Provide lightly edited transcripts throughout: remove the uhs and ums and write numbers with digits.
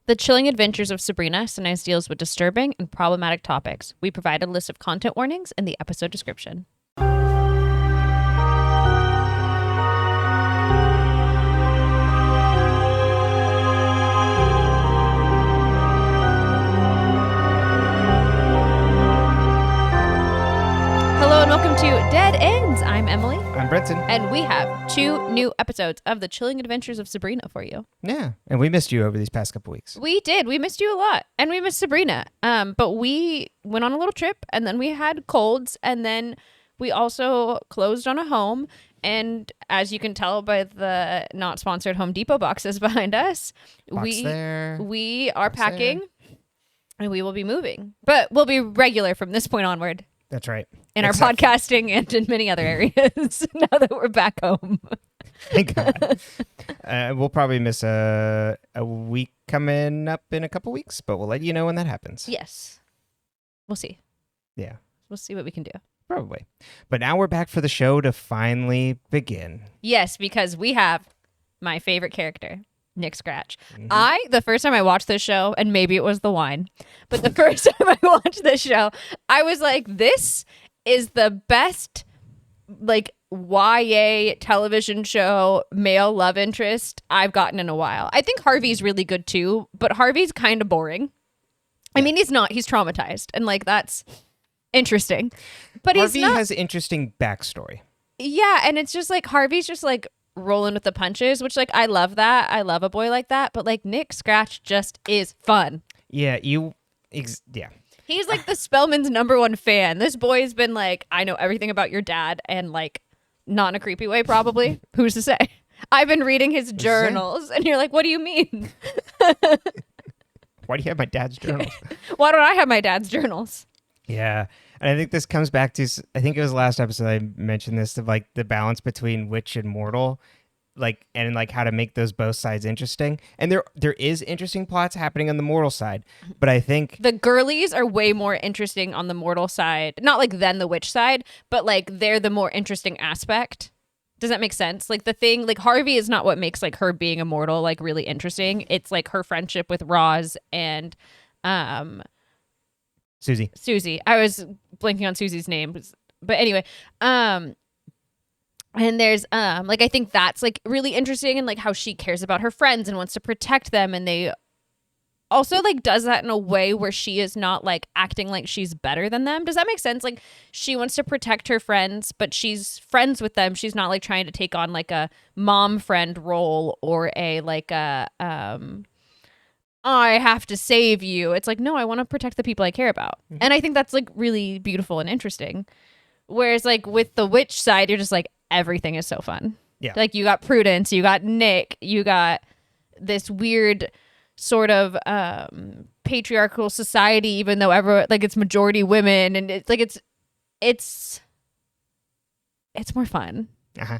The Chilling Adventures of Sabrina sometimes deals with disturbing and problematic topics. We provide a list of content warnings in the episode description. Hello and welcome to Dead Ends. I'm Emily. I'm Brenton. And we have 2 new episodes of The Chilling Adventures of Sabrina for you. Yeah, and we missed you over these past couple weeks. We did. We missed you a lot. And we missed Sabrina. But we went on a little trip, and then we had colds, and then we also closed on a home. And as you can tell by the not sponsored Home Depot boxes behind us, we are packing and we will be moving. But we'll be regular from this point onward. That's right. In our podcasting and in many other areas now that we're back home. Thank God. We'll probably miss a week coming up in a couple weeks, but we'll let you know when that happens. Yes. We'll see. Yeah. We'll see what we can do. Probably. But now we're back for the show to finally begin. Yes, because we have my favorite character, Nick Scratch. The first time I watched this show, and maybe it was the wine, but the first time I watched this show, I was like, this is the best, like, YA television show male love interest I've gotten in a while. I think Harvey's really good too, but Harvey's kind of boring. I mean, he's not. He's traumatized, and, like, that's interesting. But Harvey he's not. has interesting backstory. Yeah, and it's just, like, Harvey's just, like, rolling with the punches, which, like, I love that. I love a boy like that. But, like, Nick Scratch just is fun. Yeah, yeah. He's like the Spellman's #1 fan. This boy's been like, I know everything about your dad, and, like, not in a creepy way, probably. Who's to say? I've been reading his journals, and you're like, what do you mean? Why do you have my dad's journals? Why don't I have my dad's journals? Yeah. And I think this comes back to, I think it was last episode I mentioned this, of, like, the balance between witch and mortal, like, and, like, how to make those both sides interesting. And there is interesting plots happening on the mortal side, but I think the girlies are way more interesting on the mortal side, not like than the witch side, but, like, they're the more interesting aspect. Does that make sense? Like, the thing, like, Harvey is not what makes, like, her being immortal, like, really interesting. It's, like, her friendship with Roz and Susie. I was blanking on Susie's name, but anyway, and there's like, I think that's, like, really interesting, and, like, how she cares about her friends and wants to protect them, and they also, like, does that in a way where she is not, like, acting like she's better than them. Does that make sense? Like, she wants to protect her friends, but she's friends with them. She's not, like, trying to take on, like, a mom friend role or a, like, a I have to save you. It's like, no, I want to protect the people I care about. Mm-hmm. And I think that's, like, really beautiful and interesting. Whereas, like, with the witch side, you're just like, everything is so fun. Yeah. Like, you got Prudence, you got Nick, you got this weird sort of patriarchal society, even though everyone, like, it's majority women, and it's like, it's more fun. Uh-huh.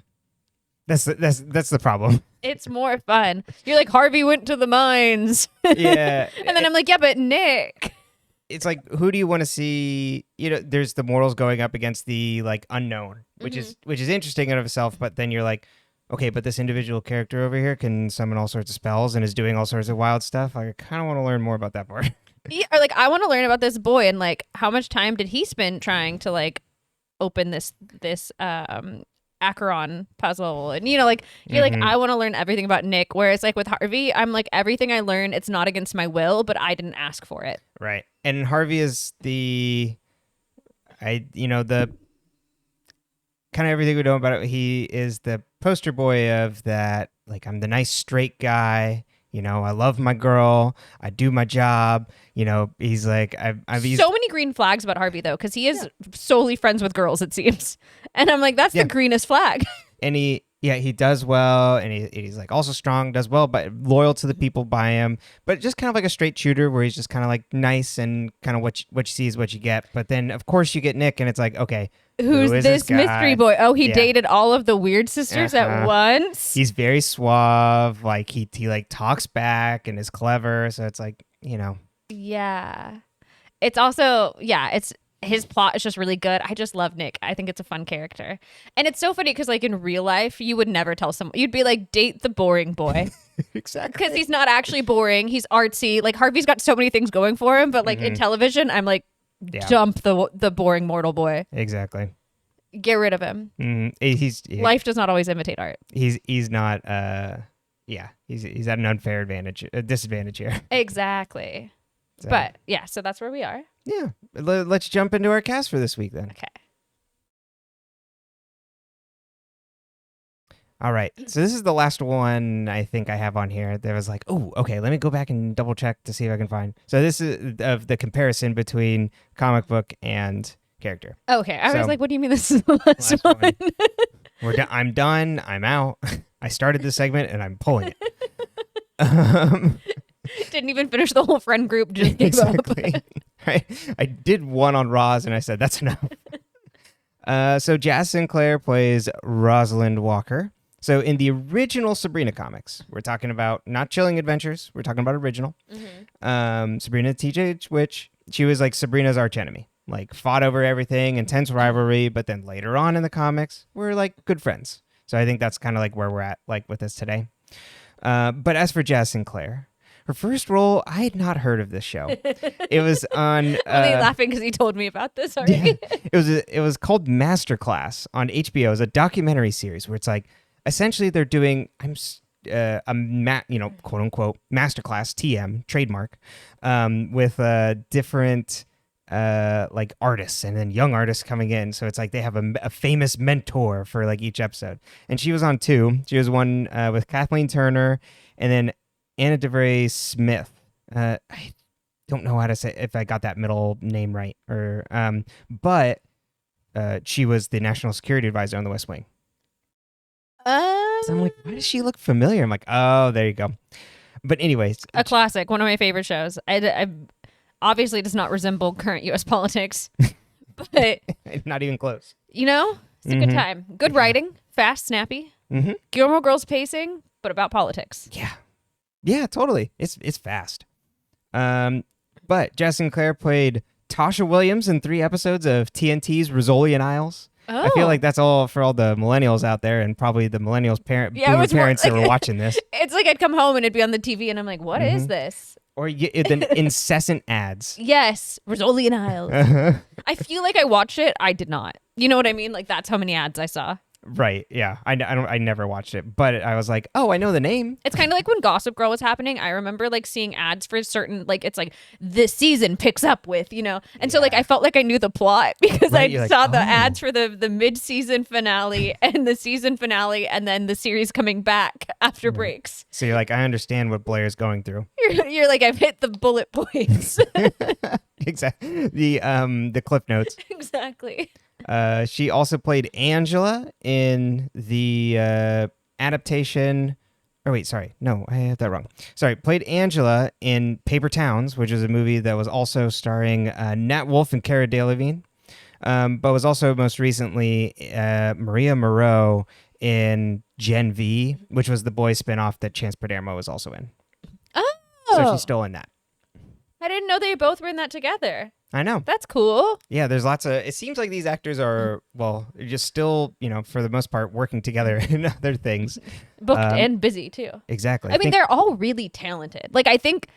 That's the problem. It's more fun. You're like, Harvey went to the mines. Yeah. And then I'm like, yeah, but Nick. It's like, who do you want to see? You know, there's the mortals going up against the, like, unknown, which is interesting in and of itself. But then you're like, okay, but this individual character over here can summon all sorts of spells and is doing all sorts of wild stuff. I kind of want to learn more about that part. Yeah, or, like, I want to learn about this boy, and, like, how much time did he spend trying to, like, open this Acheron puzzle, and, you know, like, you're like, I want to learn everything about Nick, whereas, like, with Harvey, I'm like, everything I learn, it's not against my will, but I didn't ask for it. Right. And Harvey is the kind of everything we know about it. He is the poster boy of that, like, I'm the nice straight guy, you know, I love my girl, I do my job, you know. He's like, I've so many green flags about Harvey, though, because he is solely friends with girls, it seems. And I'm like, that's the greenest flag. And he does well, and he's, like, also strong, does well, but loyal to the people by him, but just kind of like a straight shooter where he's just kind of, like, nice and kind of what you see is what you get. But then, of course, you get Nick, and it's like, okay, who's this mystery boy? Oh, he dated all of the weird sisters at once. He's very suave, like, he like, talks back and is clever, so it's like, you know. Yeah. It's also, his plot is just really good. I just love Nick. I think it's a fun character. And it's so funny because like in real life, you would never tell someone. You'd be like, date the boring boy. Exactly. Because he's not actually boring. He's artsy. Like Harvey's got so many things going for him. But like in television, I'm like, dump the boring mortal boy. Exactly. Get rid of him. Life does not always imitate art. He's not. He's at an unfair disadvantage here. Exactly. So, but yeah, so that's where we are. Yeah. Let's jump into our cast for this week then. Okay. All right. So this is the last one I think I have on here. There was like, oh, okay, let me go back and double check to see if I can find. So this is of the comparison between comic book and character. Okay. I was like, what do you mean this is the last one? I'm done. I'm out. I started this segment and I'm pulling it. Didn't even finish the whole friend group. Just gave exactly. I did one on Roz and I said, that's enough. So Jazz Sinclair plays Rosalind Walker. So in the original Sabrina comics, we're talking about not Chilling Adventures. We're talking about original. Sabrina the Teenage Witch. She was like Sabrina's archenemy. Like fought over everything, intense rivalry. But then later on in the comics, we're like good friends. So I think that's kind of like where we're at like with this today. But as for Jazz Sinclair, her first role, I had not heard of this show. It was on. Are they laughing because he told me about this already? It was called Masterclass on HBO. It was a documentary series where it's like essentially they're doing quote unquote masterclass TM trademark with different like artists and then young artists coming in. So it's like they have a famous mentor for like each episode. And she was on 2. She was one with Kathleen Turner and then Anna DeVry Smith. I don't know how to say if I got that middle name right, or but she was the national security advisor on The West Wing. So I'm like, why does she look familiar? I'm like, oh, there you go. But anyways, a classic, one of my favorite shows. I obviously does not resemble current U.S. politics, but not even close. You know, it's a good time. Good writing, fast, snappy. Gilmore Girls pacing, but about politics. Yeah, totally. It's fast. But Jazz Sinclair played Tasha Williams in 3 episodes of TNT's Rizzoli and Isles. Oh. I feel like that's all for all the millennials out there, and probably the millennials' boomer parents that were watching this. It's like I'd come home and it'd be on the TV, and I'm like, "What is this?" Or the incessant ads. Yes, Rizzoli and Isles. I feel like I watched it. I did not. You know what I mean? Like that's how many ads I saw. Right. Yeah. I never watched it, but I was like, oh, I know the name. It's kind of like when Gossip Girl was happening. I remember like seeing ads for certain, like it's like this season picks up with, you know, and so like I felt like I knew the plot because I saw the ads for the mid-season finale and the season finale, and then the series coming back after breaks. So you're like, I understand what Blair's going through. You're like, I've hit the bullet points. Exactly. The cliff notes. Exactly. She also played Angela in the adaptation. Oh, wait, sorry. No, I had that wrong. Sorry, played Angela in Paper Towns, which is a movie that was also starring Nat Wolff and Cara Delevingne, but was also most recently Maria Moreau in Gen V, which was the boys spinoff that Chance Padermo was also in. Oh. So she's still in that. I didn't know they both were in that together. I know. That's cool. Yeah, there's lots of... It seems like these actors are, well, just still, you know, for the most part, working together in other things. Booked and busy, too. Exactly. I mean, they're all really talented. Like, I think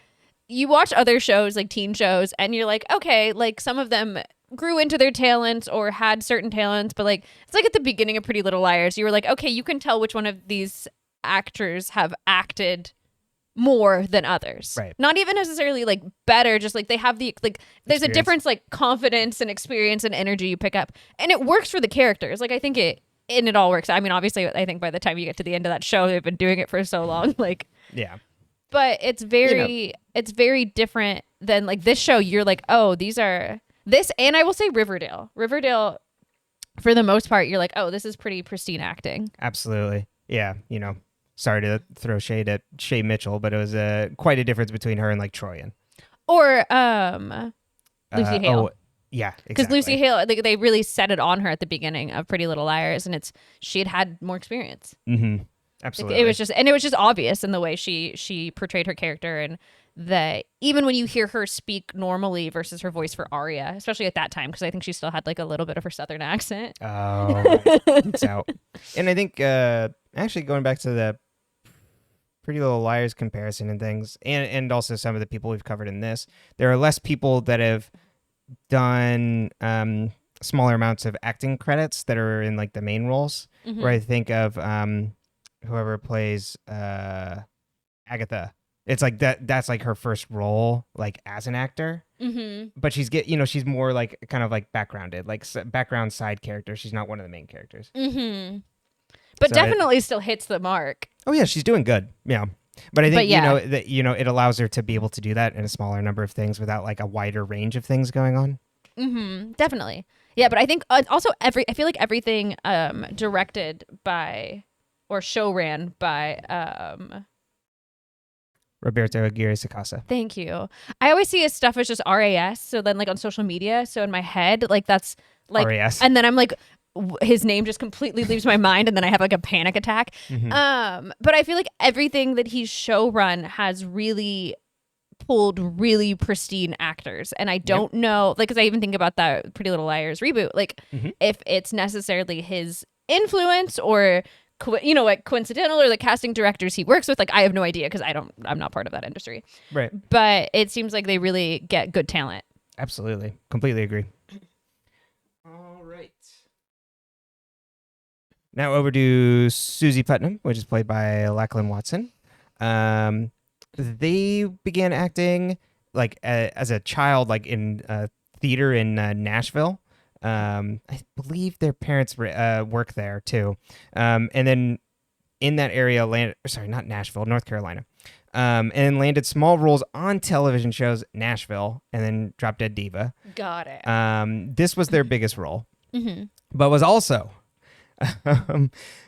you watch other shows, like teen shows, and you're like, okay, like, some of them grew into their talents or had certain talents, but, like, it's like at the beginning of Pretty Little Liars, you were like, okay, you can tell which one of these actors have acted more than others. Right. Not even necessarily like better, just like they have the like there's a difference, like confidence and experience and energy you pick up. And it works for the characters. Like I think it all works. I mean, obviously I think by the time you get to the end of that show, they've been doing it for so long. Like yeah. But it's very it's very different than like this show. You're like, oh, these are this, and I will say Riverdale. Riverdale, for the most part, you're like, oh, this is pretty pristine acting. Absolutely. Yeah, you know. Sorry to throw shade at Shay Mitchell, but it was quite a difference between her and like Troyan. Or Lucy Hale. Oh, yeah, because exactly. Lucy Hale, they really set it on her at the beginning of Pretty Little Liars, and she had more experience. Mm-hmm. Absolutely. It was just obvious in the way she portrayed her character and that even when you hear her speak normally versus her voice for Arya, especially at that time, because I think she still had like a little bit of her southern accent. Oh, right. It's out. And I think actually going back to the Pretty Little Liars comparison and things, and also some of the people we've covered in this, there are less people that have done smaller amounts of acting credits that are in like the main roles. Mm-hmm. Where I think of whoever plays Agatha. It's like that's like her first role like as an actor. Mm-hmm. But she's more like kind of like backgrounded, like background side character. She's not one of the main characters. Mm-hmm. But So definitely still hits the mark. Oh yeah, she's doing good. Yeah. But I think yeah. it allows her to be able to do that in a smaller number of things without like a wider range of things going on. Mm-hmm. Definitely. Yeah, but I think also I feel like everything directed by or show ran by Roberto Aguirre Sacasa. Thank you. I always see his stuff as just RAS, so then like on social media, so in my head like that's like RAS. And then I'm like his name just completely leaves my mind and then I have like a panic attack. Mm-hmm. But I feel like everything that he's show run has really pulled really pristine actors, and I don't know, like, because I even think about that Pretty Little Liars reboot, like if it's necessarily his influence or like coincidental, or the casting directors he works with, like I have no idea because I'm not part of that industry, right? But it seems like they really get good talent. Absolutely, completely agree. All right, now over to Susie Putnam, which is played by Lachlan Watson. They began acting like as a child, like in theater in Nashville. I believe their parents work there too. And then in that area not Nashville, North Carolina. And then landed small roles on television shows, Nashville, and then Drop Dead Diva. Got it. This was their biggest role, mm-hmm. but was also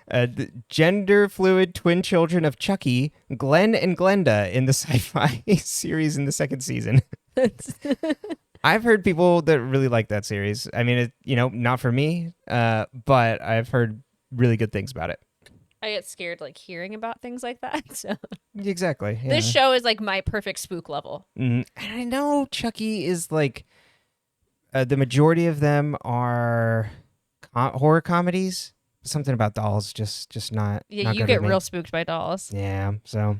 the gender fluid twin children of Chucky, Glenn and Glenda, in the sci-fi series in the second season. I've heard people that really like that series. I mean, not for me, but I've heard really good things about it. I get scared like hearing about things like that. So exactly. Yeah. This show is like my perfect spook level. And I know Chucky is like the majority of them are horror comedies. Something about dolls just not. Yeah, not you get real spooked by dolls. Yeah. So,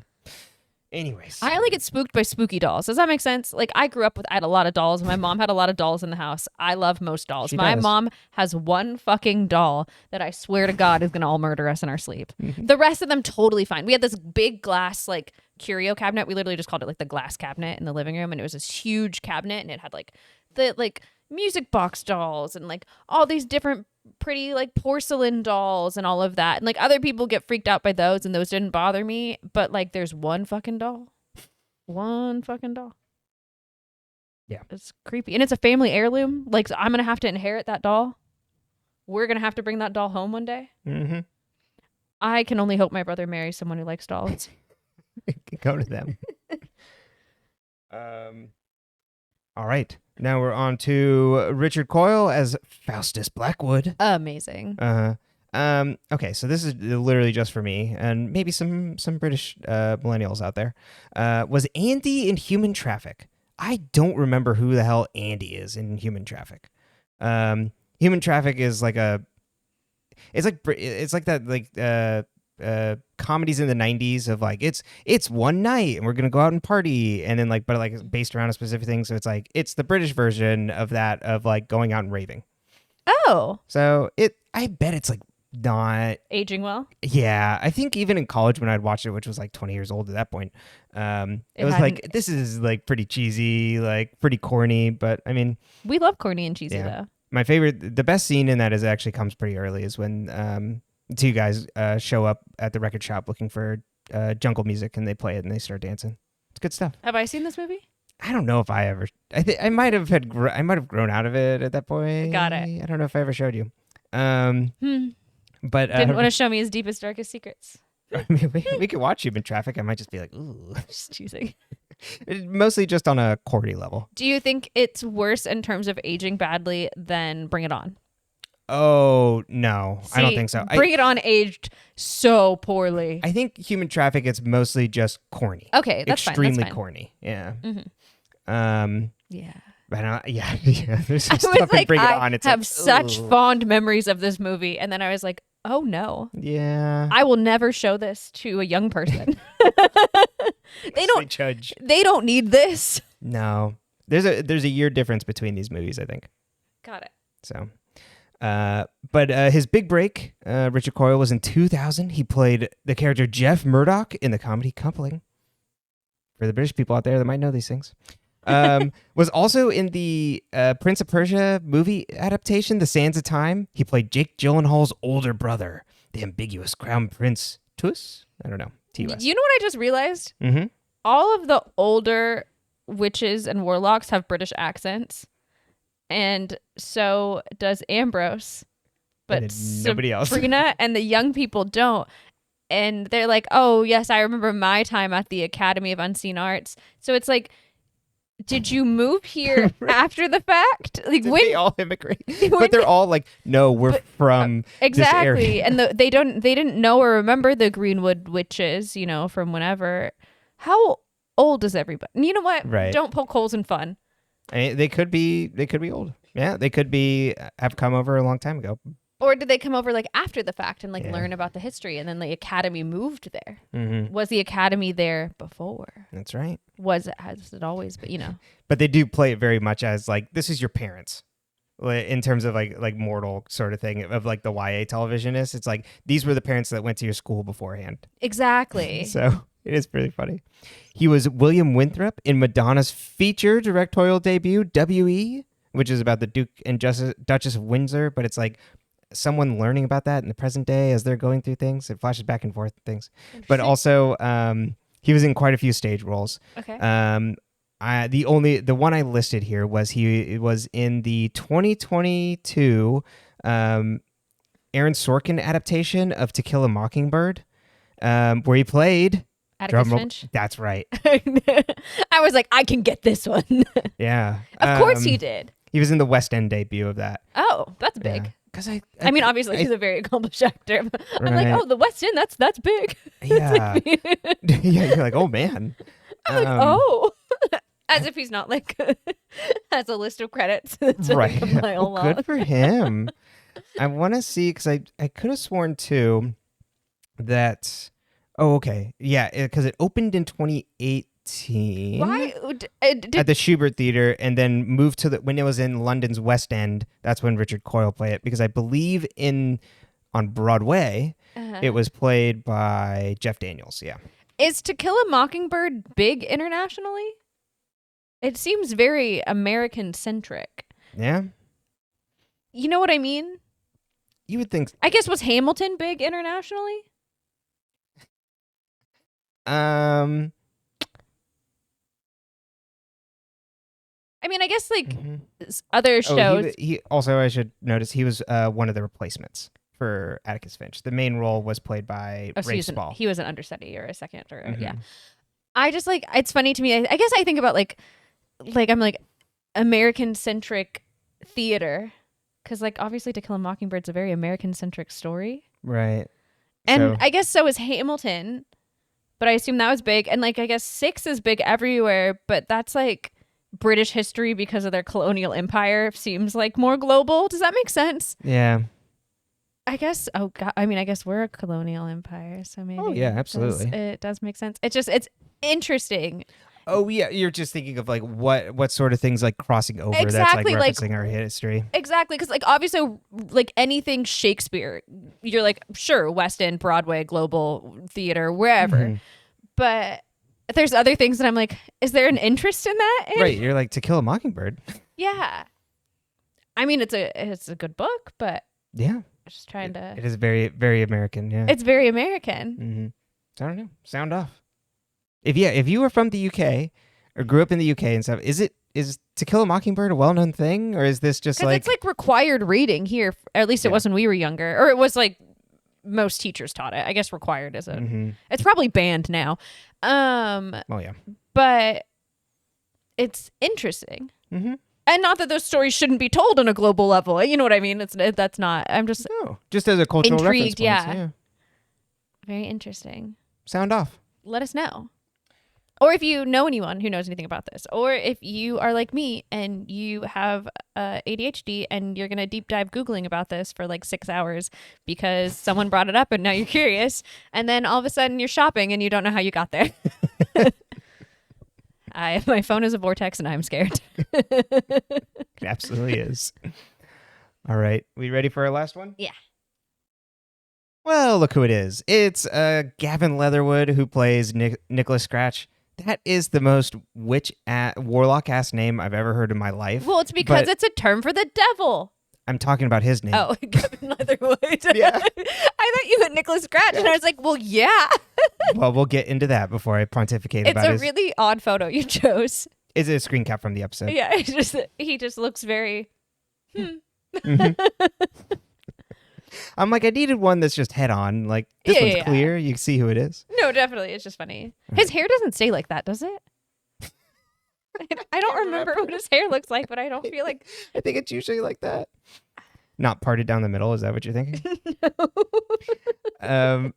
anyways, I only get spooked by spooky dolls. Does that make sense? Like I grew up I had a lot of dolls. My mom had a lot of dolls in the house. I love most dolls. My mom has one fucking doll that I swear to God is gonna all murder us in our sleep. The rest of them totally fine. We had this big glass like curio cabinet. We literally just called it like the glass cabinet in the living room, and it was this huge cabinet, and it had like the music box dolls and like all these different pretty like porcelain dolls and all of that, and like other people get freaked out by those, and those didn't bother me, but like there's one fucking doll. Yeah, it's creepy, and it's a family heirloom. Like so I'm gonna have to inherit that doll. We're gonna have to bring that doll home one day. I can only hope my brother marries someone who likes dolls. Go to them. All right. Now we're on to Richard Coyle as Faustus Blackwood. Amazing. Okay, so this is literally just for me and maybe some British millennials out there. Was Andy in Human Traffic? I don't remember who the hell Andy is in Human Traffic. Human Traffic is like it's like that like comedies in the 90s of like it's one night and we're gonna go out and party, and then like but like based around a specific thing, so it's the British version of that, of like going out and raving. Oh, so I bet it's like not aging well. Yeah, I think even in college when I'd watched it, which was like 20 years old at that point, it was like, this is like pretty cheesy, like pretty corny, but I mean, we love corny and cheesy though. My favorite, the best scene in that is actually comes pretty early, is when the two guys show up at the record shop looking for jungle music, and they play it and they start dancing. It's good stuff. Have I seen this movie? I don't know if I ever. I might have grown out of it at that point. Got it. I don't know if I ever showed you. But didn't want to show me his deepest, darkest secrets. I mean, we could watch Human Traffic. I might just be like, ooh, just choosing. Mostly just on a corny level. Do you think it's worse in terms of aging badly than Bring It On? Oh no, I don't See, think so. Bring It On aged so poorly. I think Human Traffic is mostly just corny. Okay, that's extremely fine. That's fine. corny. Yeah. Yeah. But yeah. There's some I was stuff in like, Bring It I On. It's have like, such ugh. fond memories of this movie, and then I was like, oh no, Yeah. I will never show this to a young person. They judge. They don't need this. No. There's a year difference between these movies, I think. Got it. So, but his big break, Richard Coyle, was in 2000. He played the character Jeff Murdoch in the comedy Coupling. For the British people out there that might know these things. Was also in the Prince of Persia movie adaptation, The Sands of Time. He played Jake Gyllenhaal's older brother, the ambiguous Crown Prince Tuas. I don't know. TUS. You know what I just realized? Mm-hmm. All of the older witches and warlocks have British accents, and so does Ambrose. But nobody else. Sabrina and the young people don't. And they're like, oh, yes, I remember my time at the Academy of Unseen Arts. So it's like, did you move here after the fact? Like, Did when they all immigrate? But they're all like, no, we're from exactly. this area. And they didn't know or remember the Greenwood witches, from whenever. How old is everybody? And you know what? Right. Don't poke holes in fun. They could be old. Yeah, they could have come over a long time ago. Or did they come over like after the fact and like Yeah. learn about the history, and then the Academy moved there? Mm-hmm. Was the Academy there before? That's right. Has it always? But But they do play it very much as like, this is your parents, in terms of like mortal sort of thing of like the YA televisionists. It's like, these were the parents that went to your school beforehand. exactly. So it is pretty funny. He was William Winthrop in Madonna's feature directorial debut, W.E., which is about the Duke and Duchess of Windsor, but it's like someone learning about that in the present day as they're going through things. It flashes back and forth things. But also, he was in quite a few stage roles. Okay. The one I listed here was he was in the 2022 Aaron Sorkin adaptation of To Kill a Mockingbird, where he played Atticus Finch. That's right. I was like, I can get this one. Yeah. Of course he did. He was in the West End debut of that. Oh, that's big. Yeah. Because I mean, obviously he's a very accomplished actor. But I'm like, Right. oh, the West End, that's big. Yeah. Yeah, you're like, oh man. I'm like, oh. As if he's not like has a list of credits. It's Right. like a mile long. Good for him. I want to see, because I could have sworn too that. Oh, okay. Yeah, because it opened in 2018. Why At the Schubert Theater, and then moved to when it was in London's West End. That's when Richard Coyle played it, because I believe on Broadway it was played by Jeff Daniels. Yeah. Is To Kill a Mockingbird big internationally? It seems very American centric. Yeah. You know what I mean? You would think. I guess, was Hamilton big internationally? I mean, I guess like other shows. He also, I should notice, he was one of the replacements for Atticus Finch. The main role was played by Ray Spall. He was an understudy or a second, or yeah. I just like, it's funny to me. I guess I think about like I'm like American centric theater, because like obviously To Kill a Mockingbird's a very American centric story, Right? and I guess so is Hamilton. But I assume that was big. And like, I guess Six is big everywhere, but that's like British history because of their colonial empire seems like more global. Does that make sense? Yeah. I guess, oh God, I mean, I guess we're a colonial empire, so maybe. Oh, yeah, absolutely. It does make sense. It's interesting. Oh, yeah. You're just thinking of like what sort of things like crossing over Exactly, that's like referencing our history. Exactly. Because like obviously like anything Shakespeare, you're like, sure, West End, Broadway, global theater, wherever. But there's other things that I'm like, is there an interest in that? Right. You're like, To Kill a Mockingbird. Yeah. I mean, it's a good book, but Yeah. just trying to. It is very, very American. Yeah. It's very American. I don't know. Sound off. If you were from the UK or grew up in the UK and stuff, is To Kill a Mockingbird a well-known thing, or is this just like it's like required reading here? Or at least it was when we were younger, or it was like most teachers taught it. I guess required isn't. It's probably banned now. Oh yeah. But it's interesting. And not that those stories shouldn't be told on a global level. You know what I mean? That's not. I'm just just as a cultural intrigued. reference point. Yeah. Very interesting. Sound off. Let us know. Or if you know anyone who knows anything about this, or if you are like me and you have ADHD and you're going to deep dive Googling about this for like 6 hours because someone brought it up and now you're curious. And then all of a sudden you're shopping and you don't know how you got there. My phone is a vortex and I'm scared. It absolutely is. All right. We ready for our last one? Yeah. Well, look who it is. It's Gavin Leatherwood who plays Nicholas Scratch. That is the most warlock-ass name I've ever heard in my life. Well, it's because it's a term for the devil. I'm talking about his name. Oh, Gavin Leatherwood. Yeah. I thought you meant Nicholas Scratch, and I was like, well, yeah. Well, we'll get into that before I pontificate about it. It's a really odd photo you chose. Is it a screen cap from the episode? Yeah, he just looks very... Mm-hmm. I'm like, I needed one that's just head on. Like, this one's clear. You see who it is. No, definitely. It's just funny. His hair doesn't stay like that, does it? I don't remember what his hair looks like, but I don't feel like... I think it's usually like that. Not parted down the middle. Is that what you're thinking? No.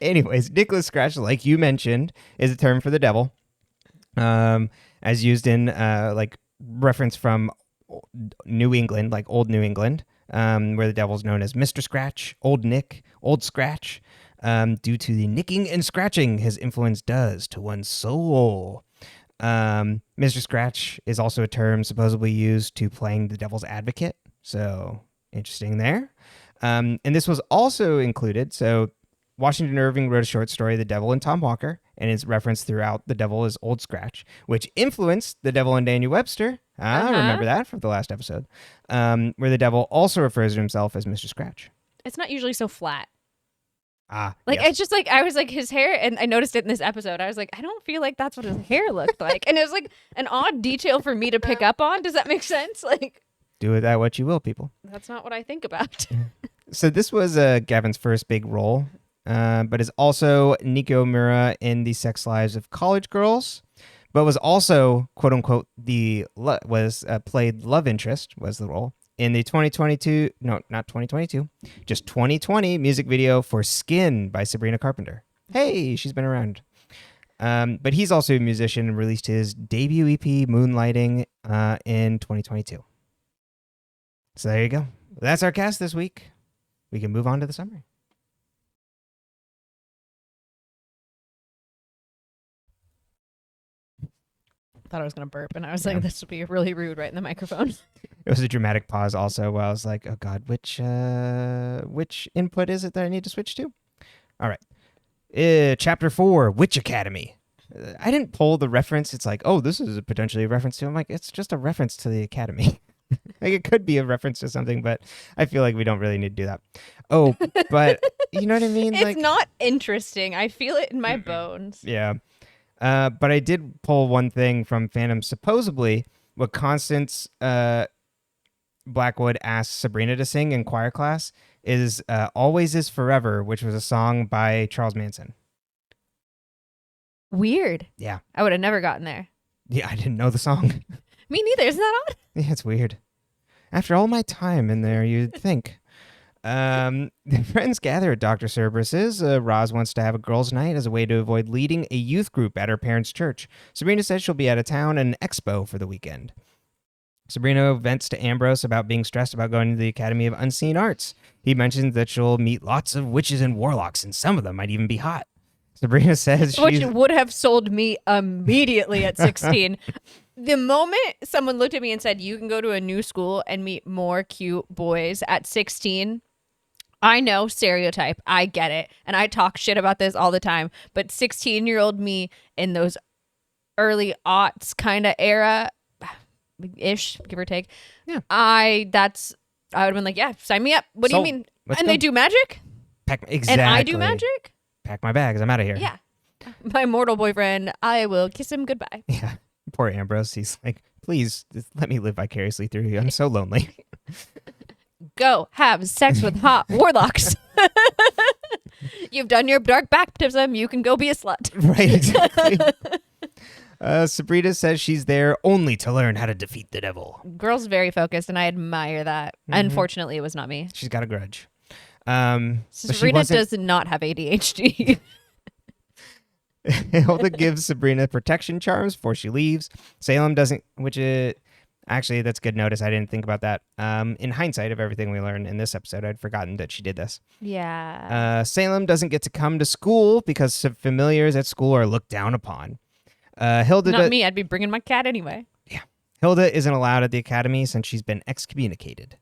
Anyways, Nicholas Scratch, like you mentioned, is a term for the devil. As used in like reference from New England, like old New England. Where the devil's known as Mr. Scratch, Old Nick, Old Scratch, due to the nicking and scratching his influence does to one's soul. Mr. Scratch is also a term supposedly used to playing the devil's advocate, so interesting there. And this was also included, so Washington Irving wrote a short story, The Devil and Tom Walker, and it's referenced throughout the devil as Old Scratch, which influenced the devil and Daniel Webster. I remember that from the last episode, where the devil also refers to himself as Mr. Scratch. It's not usually so flat. Yes. It's just like, I was like, his hair, and I noticed it in this episode. I was like, I don't feel like that's what his hair looked like. And it was like an odd detail for me to pick up on. Does that make sense? Like, do with that what you will, people. That's not what I think about. So this was Gavin's first big role, but is also Nico Mura in The Sex Lives of College Girls, but was also, quote unquote, played love interest, was the role, in the 2020 music video for Skin by Sabrina Carpenter. Hey, she's been around. But he's also a musician and released his debut EP, Moonlighting, in 2022. So there you go. That's our cast this week. We can move on to the summary. Thought I was going to burp, and I was like, this would be really rude right in the microphone. It was a dramatic pause also where I was like, oh God, which input is it that I need to switch to? All right. Chapter 4, Witch Academy. I didn't pull the reference. It's like, oh, this is potentially a reference to. I'm like, it's just a reference to the Academy. Like, it could be a reference to something, but I feel like we don't really need to do that. Oh, but you know what I mean? It's not interesting. I feel it in my bones. Yeah. But I did pull one thing from fandom. Supposedly, what Constance Blackwood asked Sabrina to sing in choir class is Always Is Forever, which was a song by Charles Manson. Weird. Yeah. I would have never gotten there. Yeah, I didn't know the song. Me neither. Isn't that odd? Yeah, it's weird. After all my time in there, you'd think. The friends gather at Dr. Cerberus's. Roz wants to have a girls' night as a way to avoid leading a youth group at her parents' church. Sabrina says she'll be out of town at an expo for the weekend. Sabrina vents to Ambrose about being stressed about going to the Academy of Unseen Arts. He mentions that she'll meet lots of witches and warlocks, and some of them might even be hot. Sabrina says Which would have sold me immediately at 16. The moment someone looked at me and said, you can go to a new school and meet more cute boys at 16, I know, stereotype. I get it. And I talk shit about this all the time. But 16-year-old me in those early aughts kind of era-ish, give or take. Yeah. I would have been like, yeah, sign me up. What do you mean? Let's and go. they do magic? Exactly. And I do magic? Pack my bags. I'm out of here. Yeah. My mortal boyfriend, I will kiss him goodbye. Yeah. Poor Ambrose. He's like, please just let me live vicariously through you. I'm so lonely. Go have sex with hot warlocks. You've done your dark baptism. You can go be a slut. Right, exactly. Sabrina says she's there only to learn how to defeat the devil. Girl's very focused, and I admire that. Unfortunately, it was not me. She's got a grudge. Sabrina does not have ADHD. Hilda gives Sabrina protection charms before she leaves. Salem doesn't, actually, that's good notice. I didn't think about that. In hindsight of everything we learned in this episode, I'd forgotten that she did this. Yeah. Salem doesn't get to come to school because some familiars at school are looked down upon. Hilda Not me. I'd be bringing my cat anyway. Yeah. Hilda isn't allowed at the academy since she's been excommunicated.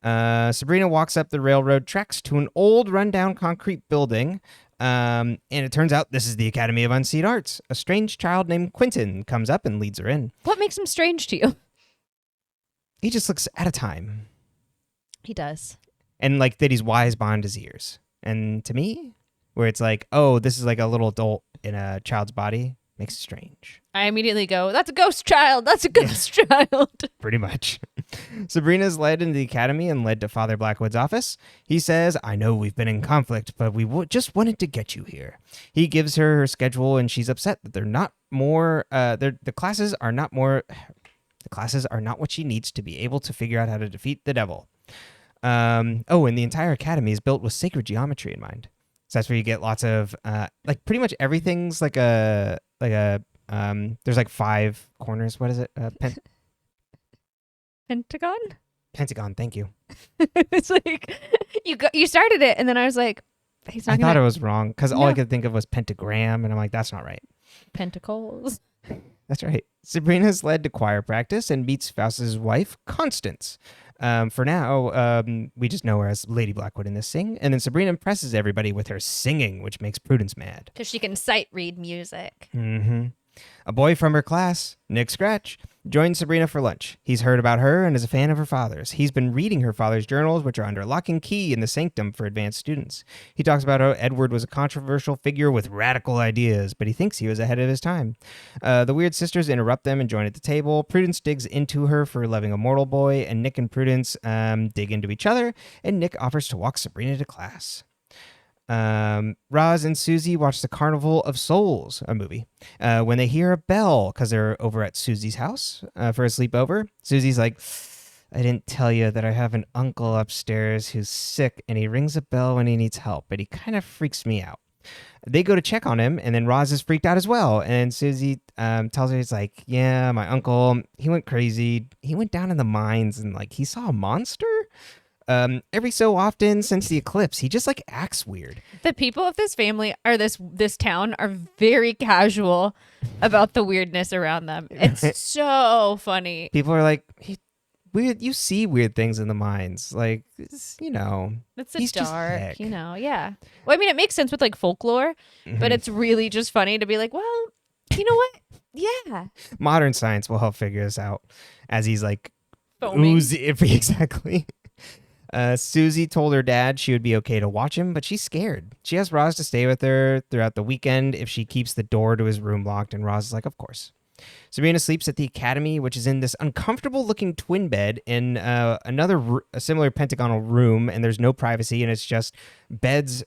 Sabrina walks up the railroad tracks to an old rundown concrete building. And it turns out this is the Academy of Unseen Arts. A strange child named Quentin comes up and leads her in. What makes him strange to you? He just looks at a time. He does. And like that he's wise beyond his years. And to me, where it's like, oh, this is like a little adult in a child's body, makes it strange. I immediately go, that's a ghost child. That's a ghost child. Pretty much. Sabrina's led into the academy and led to Father Blackwood's office. He says, I know we've been in conflict, but we just wanted to get you here. He gives her her schedule, and she's upset that they're not more, the classes are not what she needs to be able to figure out how to defeat the devil. And the entire academy is built with sacred geometry in mind. So that's where you get lots of, like pretty much everything's there's like 5 corners. What is it? Pentagon? Pentagon, thank you. It's like, you started it, and then I was like, he's not I thought it was wrong, because all No. I could think of was pentagram, and I'm like, that's not right. Pentacles. That's right. Sabrina's led to choir practice and meets Faustus' wife, Constance. For now, we just know her as Lady Blackwood in this sing, and then Sabrina impresses everybody with her singing, which makes Prudence mad. Because she can sight read music. Mm-hmm. A boy from her class, Nick Scratch, joins Sabrina for lunch. He's heard about her and is a fan of her father's. He's been reading her father's journals, which are under lock and key in the sanctum for advanced students. He talks about how Edward was a controversial figure with radical ideas, but he thinks he was ahead of his time. The weird sisters interrupt them and join at the table. Prudence digs into her for loving a mortal boy, and Nick and Prudence dig into each other, and Nick offers to walk Sabrina to class. Roz and Susie watch the Carnival of Souls, a movie. When they hear a bell, because they're over at Susie's house for a sleepover, Susie's like, I didn't tell you that I have an uncle upstairs who's sick, and he rings a bell when he needs help, but he kind of freaks me out. They go to check on him, and then Roz is freaked out as well. And Susie tells her, he's like, yeah, my uncle, he went crazy. He went down in the mines, and like he saw a monster. Every so often since the eclipse, he just like acts weird. The people of this family or this town are very casual about the weirdness around them. It's so funny. People are like, weird. You see weird things in the mines, like it's, It's he's just dark, thick. yeah. Well, I mean, it makes sense with like folklore, but it's really just funny to be like, well, you know what? Yeah. Modern science will help figure this out as he's like Foaming. Exactly. Susie told her dad she would be okay to watch him, but she's scared. She asks Roz to stay with her throughout the weekend if she keeps the door to his room locked, and Roz is like, of course. Sabrina sleeps at the academy, which is in this uncomfortable-looking twin bed in a similar pentagonal room, and there's no privacy, and it's just beds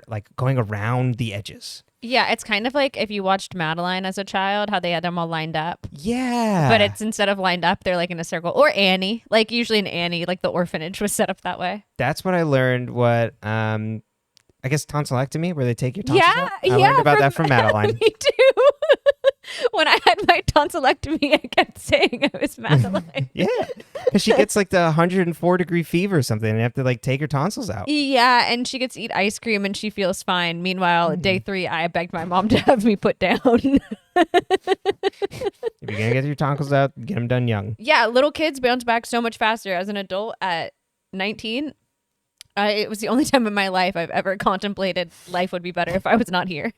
like going around the edges. Yeah, it's kind of like if you watched Madeline as a child, how they had them all lined up. Yeah. But it's instead of lined up, they're like in a circle. Or Annie. Like usually in Annie, like the orphanage was set up that way. That's what I learned. I guess tonsillectomy, where they take your tonsils out. I yeah. learned about that from Madeline. Me too. When I had my tonsillectomy, I kept saying I was Madeline. Yeah. Because she gets like the 104-degree fever or something, and you have to like take her tonsils out. Yeah, and she gets to eat ice cream and she feels fine. Meanwhile, day 3, I begged my mom to have me put down. If you're going to get your tonsils out, get them done young. Yeah, little kids bounce back so much faster. As an adult at 19, it was the only time in my life I've ever contemplated life would be better if I was not here.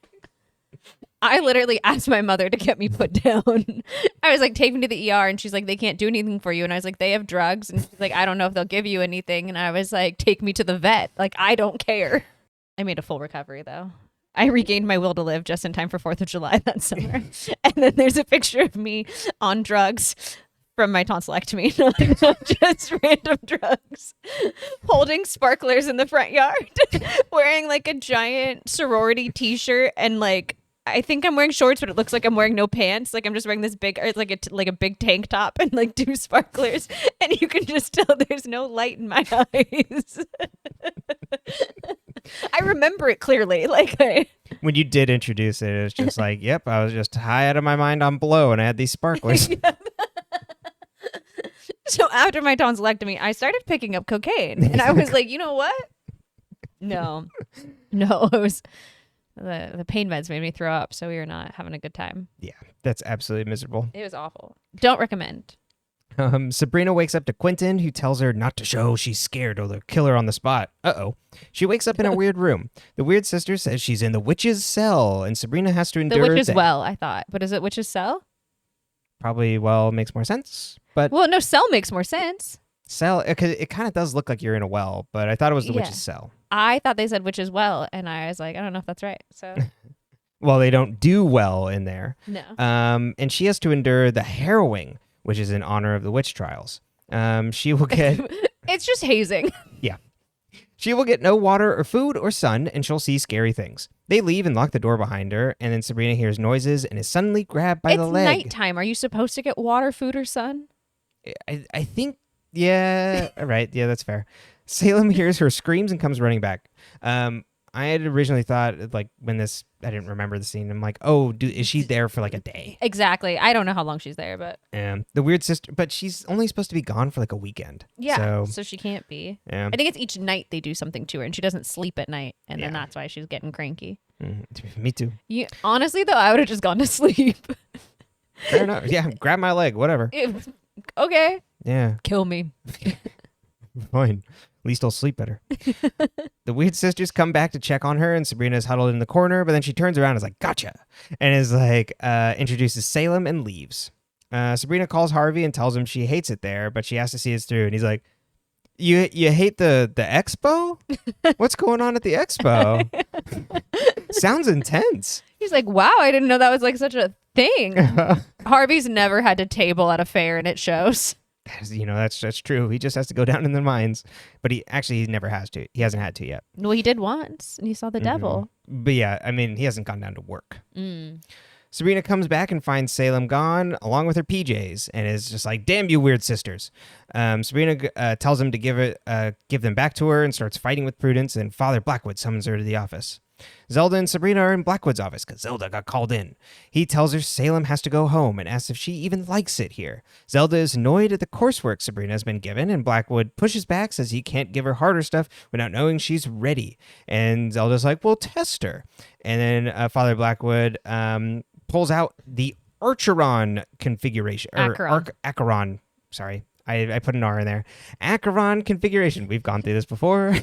I literally asked my mother to get me put down. I was like, take me to the ER. And she's like, they can't do anything for you. And I was like, they have drugs. And she's like, I don't know if they'll give you anything. And I was like, take me to the vet. Like, I don't care. I made a full recovery, though. I regained my will to live just in time for 4th of July that summer. And then there's a picture of me on drugs from my tonsillectomy, not just random drugs, holding sparklers in the front yard, wearing like a giant sorority t-shirt and like I think I'm wearing shorts, but it looks like I'm wearing no pants. Like I'm just wearing this big, or it's like a big tank top and like 2 sparklers, and you can just tell there's no light in my eyes. I remember it clearly. Like when you did introduce it, it was just like, yep, I was just high out of my mind on blow, and I had these sparklers. So after my tonsillectomy, I started picking up cocaine, and I was like, you know what? No, it was the pain meds made me throw up, so we were not having a good time. Yeah, that's absolutely miserable. It was awful. Don't recommend. Sabrina wakes up to Quentin, who tells her not to show she's scared or they'll kill her on the spot. Uh-oh. She wakes up in a weird room. The weird sister says she's in the witch's cell, and Sabrina has to endure the witch's well, I thought. But is it witch's cell? Probably, well, makes more sense. But well, no, cell makes more sense. Cell, it kind of does look like you're in a well, but I thought it was the witch's cell. I thought they said witch's well, and I was like, I don't know if that's right. So, well, they don't do well in there. No. And she has to endure the harrowing, which is in honor of the witch trials. She will get. It's just hazing. Yeah. She will get no water or food or sun, and she'll see scary things. They leave and lock the door behind her, and then Sabrina hears noises and is suddenly grabbed by the leg. It's nighttime. Are you supposed to get water, food, or sun? I think, yeah, right. Yeah, that's fair. Salem hears her screams and comes running back. I had originally thought, like, when this, I didn't remember the scene. I'm like, oh, is she there for like a day? Exactly. I don't know how long she's there, but. The weird sister, but she's only supposed to be gone for like a weekend. Yeah, so she can't be. Yeah. I think it's each night they do something to her, and she doesn't sleep at night, and then that's why she's getting cranky. Mm-hmm. Me too. Honestly, though, I would have just gone to sleep. Fair enough. Yeah, grab my leg, whatever. Okay. Yeah. Kill me. Fine. At least I'll sleep better. The weird sisters come back to check on her, and Sabrina's huddled in the corner, but then she turns around and is like, gotcha, and is like, introduces Salem and leaves. Sabrina calls Harvey and tells him she hates it there, but she has to see it through, and he's like, you hate the expo? What's going on at the expo? Sounds intense. He's like, wow, I didn't know that was like such a thing. Harvey's never had to table at a fair, and it shows. That's true. He just has to go down in the mines, but he never has to. He hasn't had to yet. Well, he did once, and he saw the devil. But yeah, I mean, he hasn't gone down to work. Sabrina comes back and finds Salem gone, along with her PJs, and is just like, damn you weird sisters. Sabrina tells him to give them back to her and starts fighting with Prudence, and Father Blackwood summons her to the office. Zelda and Sabrina are in Blackwood's office because Zelda got called in. He tells her Salem has to go home and asks if she even likes it here. Zelda is annoyed at the coursework Sabrina has been given, and Blackwood pushes back, says he can't give her harder stuff without knowing she's ready. And Zelda's like, well, test her. And then Father Blackwood pulls out the Archeron configuration. Acheron. Sorry. I put an R in there. Acheron configuration. We've gone through this before.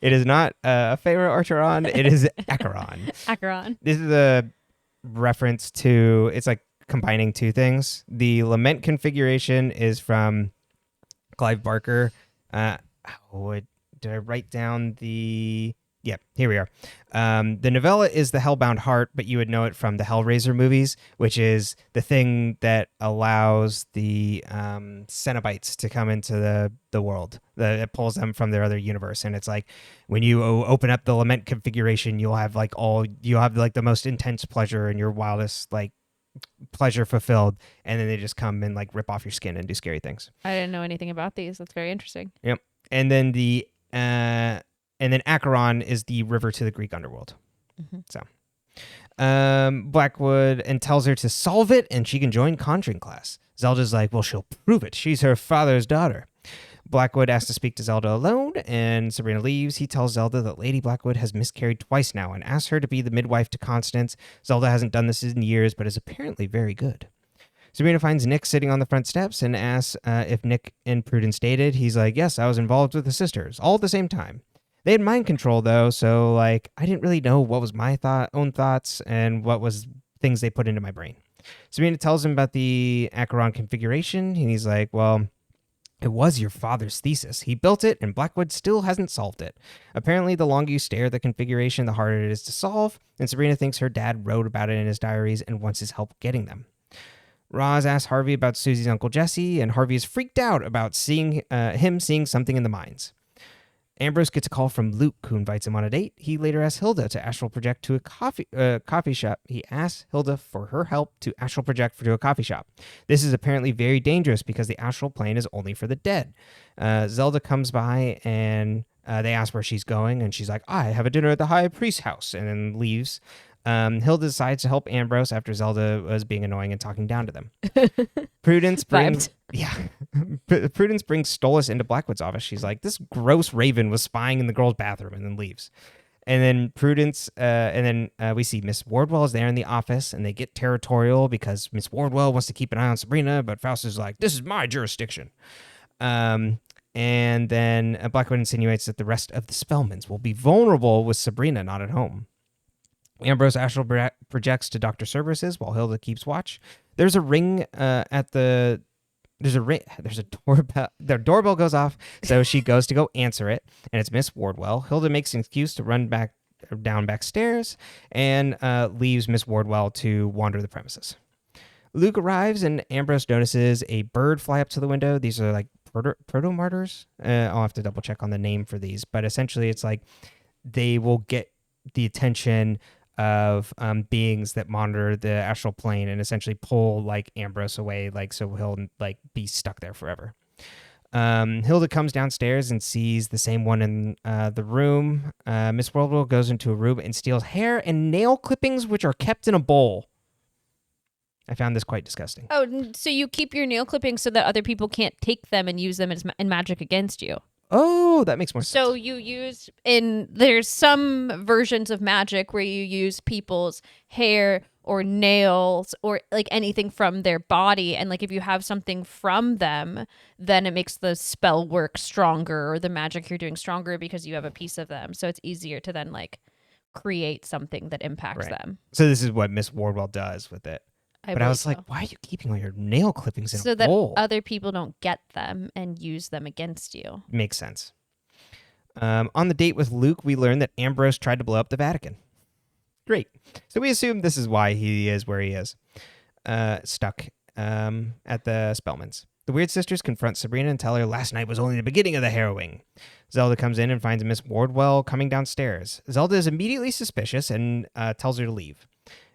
It is not a Pharaoh Archeron. It is Acheron. Acheron. This is a reference to, it's like combining two things. The Lament configuration is from Clive Barker. Did I write down the... Yeah, here we are. The novella is The Hellbound Heart, but you would know it from the Hellraiser movies, which is the thing that allows the Cenobites to come into the world. It pulls them from their other universe, and it's like when you open up the Lament configuration, you'll have the most intense pleasure and your wildest like pleasure fulfilled, and then they just come and like rip off your skin and do scary things. I didn't know anything about these. That's very interesting. Yep, and then And then Acheron is the river to the Greek underworld. Mm-hmm. So, Blackwood and tells her to solve it, and she can join conjuring class. Zelda's like, well, she'll prove it. She's her father's daughter. Blackwood asks to speak to Zelda alone, and Sabrina leaves. He tells Zelda that Lady Blackwood has miscarried twice now and asks her to be the midwife to Constance. Zelda hasn't done this in years, but is apparently very good. Sabrina finds Nick sitting on the front steps and asks if Nick and Prudence dated. He's like, yes, I was involved with the sisters, all at the same time. They had mind control, though, so like I didn't really know what was my own thoughts and what was things they put into my brain. Sabrina tells him about the Acheron configuration, and he's like, well, it was your father's thesis. He built it, and Blackwood still hasn't solved it. Apparently, the longer you stare at the configuration, the harder it is to solve, and Sabrina thinks her dad wrote about it in his diaries and wants his help getting them. Roz asks Harvey about Susie's Uncle Jesse, and Harvey is freaked out about him seeing something in the mines. Ambrose gets a call from Luke, who invites him on a date. He later asks Hilda to astral project to a coffee shop. He asks Hilda for her help to astral project to a coffee shop. This is apparently very dangerous because the astral plane is only for the dead. Zelda comes by and they ask where she's going, and she's like, I have a dinner at the High Priest's house, and then leaves. Hilda decides to help Ambrose after Zelda was being annoying and talking down to them. Prudence brings Prudence brings Stolas into Blackwood's office. She's like, this gross raven was spying in the girls' bathroom, and then leaves. And then Prudence, we see Miss Wardwell is there in the office, and they get territorial because Miss Wardwell wants to keep an eye on Sabrina, but Faust is like, this is my jurisdiction. And then Blackwood insinuates that the rest of the Spellmans will be vulnerable with Sabrina not at home. Ambrose astral projects to Dr. Cerberus's while Hilda keeps watch. There's a ring there's a doorbell. The doorbell goes off, so she goes to go answer it, and it's Miss Wardwell. Hilda makes an excuse to run down backstairs and leaves Miss Wardwell to wander the premises. Luke arrives, and Ambrose notices a bird fly up to the window. These are like proto-martyrs. I'll have to double check on the name for these, but essentially it's like they will get the attention of beings that monitor the astral plane and essentially pull like Ambrose away, like so he'll like be stuck there forever. Hilda comes downstairs and sees the same one in the room. Miss Wardwell goes into a room and steals hair and nail clippings, which are kept in a bowl. I found this quite disgusting. Oh, so you keep your nail clippings so that other people can't take them and use them in magic against you. Oh, that makes more sense. So you use there's some versions of magic where you use people's hair or nails or like anything from their body, and like if you have something from them, then it makes the spell work stronger or the magic you're doing stronger because you have a piece of them. So it's easier to then like create something that impacts them. So this is what Miss Wardwell does with it. But I was like, why are you keeping all your nail clippings in a bowl? So that other people don't get them and use them against you. Makes sense. On the date with Luke, we learn that Ambrose tried to blow up the Vatican. Great. So we assume this is why he is where he is, stuck at the Spellmans. The Weird Sisters confront Sabrina and tell her last night was only the beginning of the harrowing. Zelda comes in and finds Miss Wardwell coming downstairs. Zelda is immediately suspicious and tells her to leave.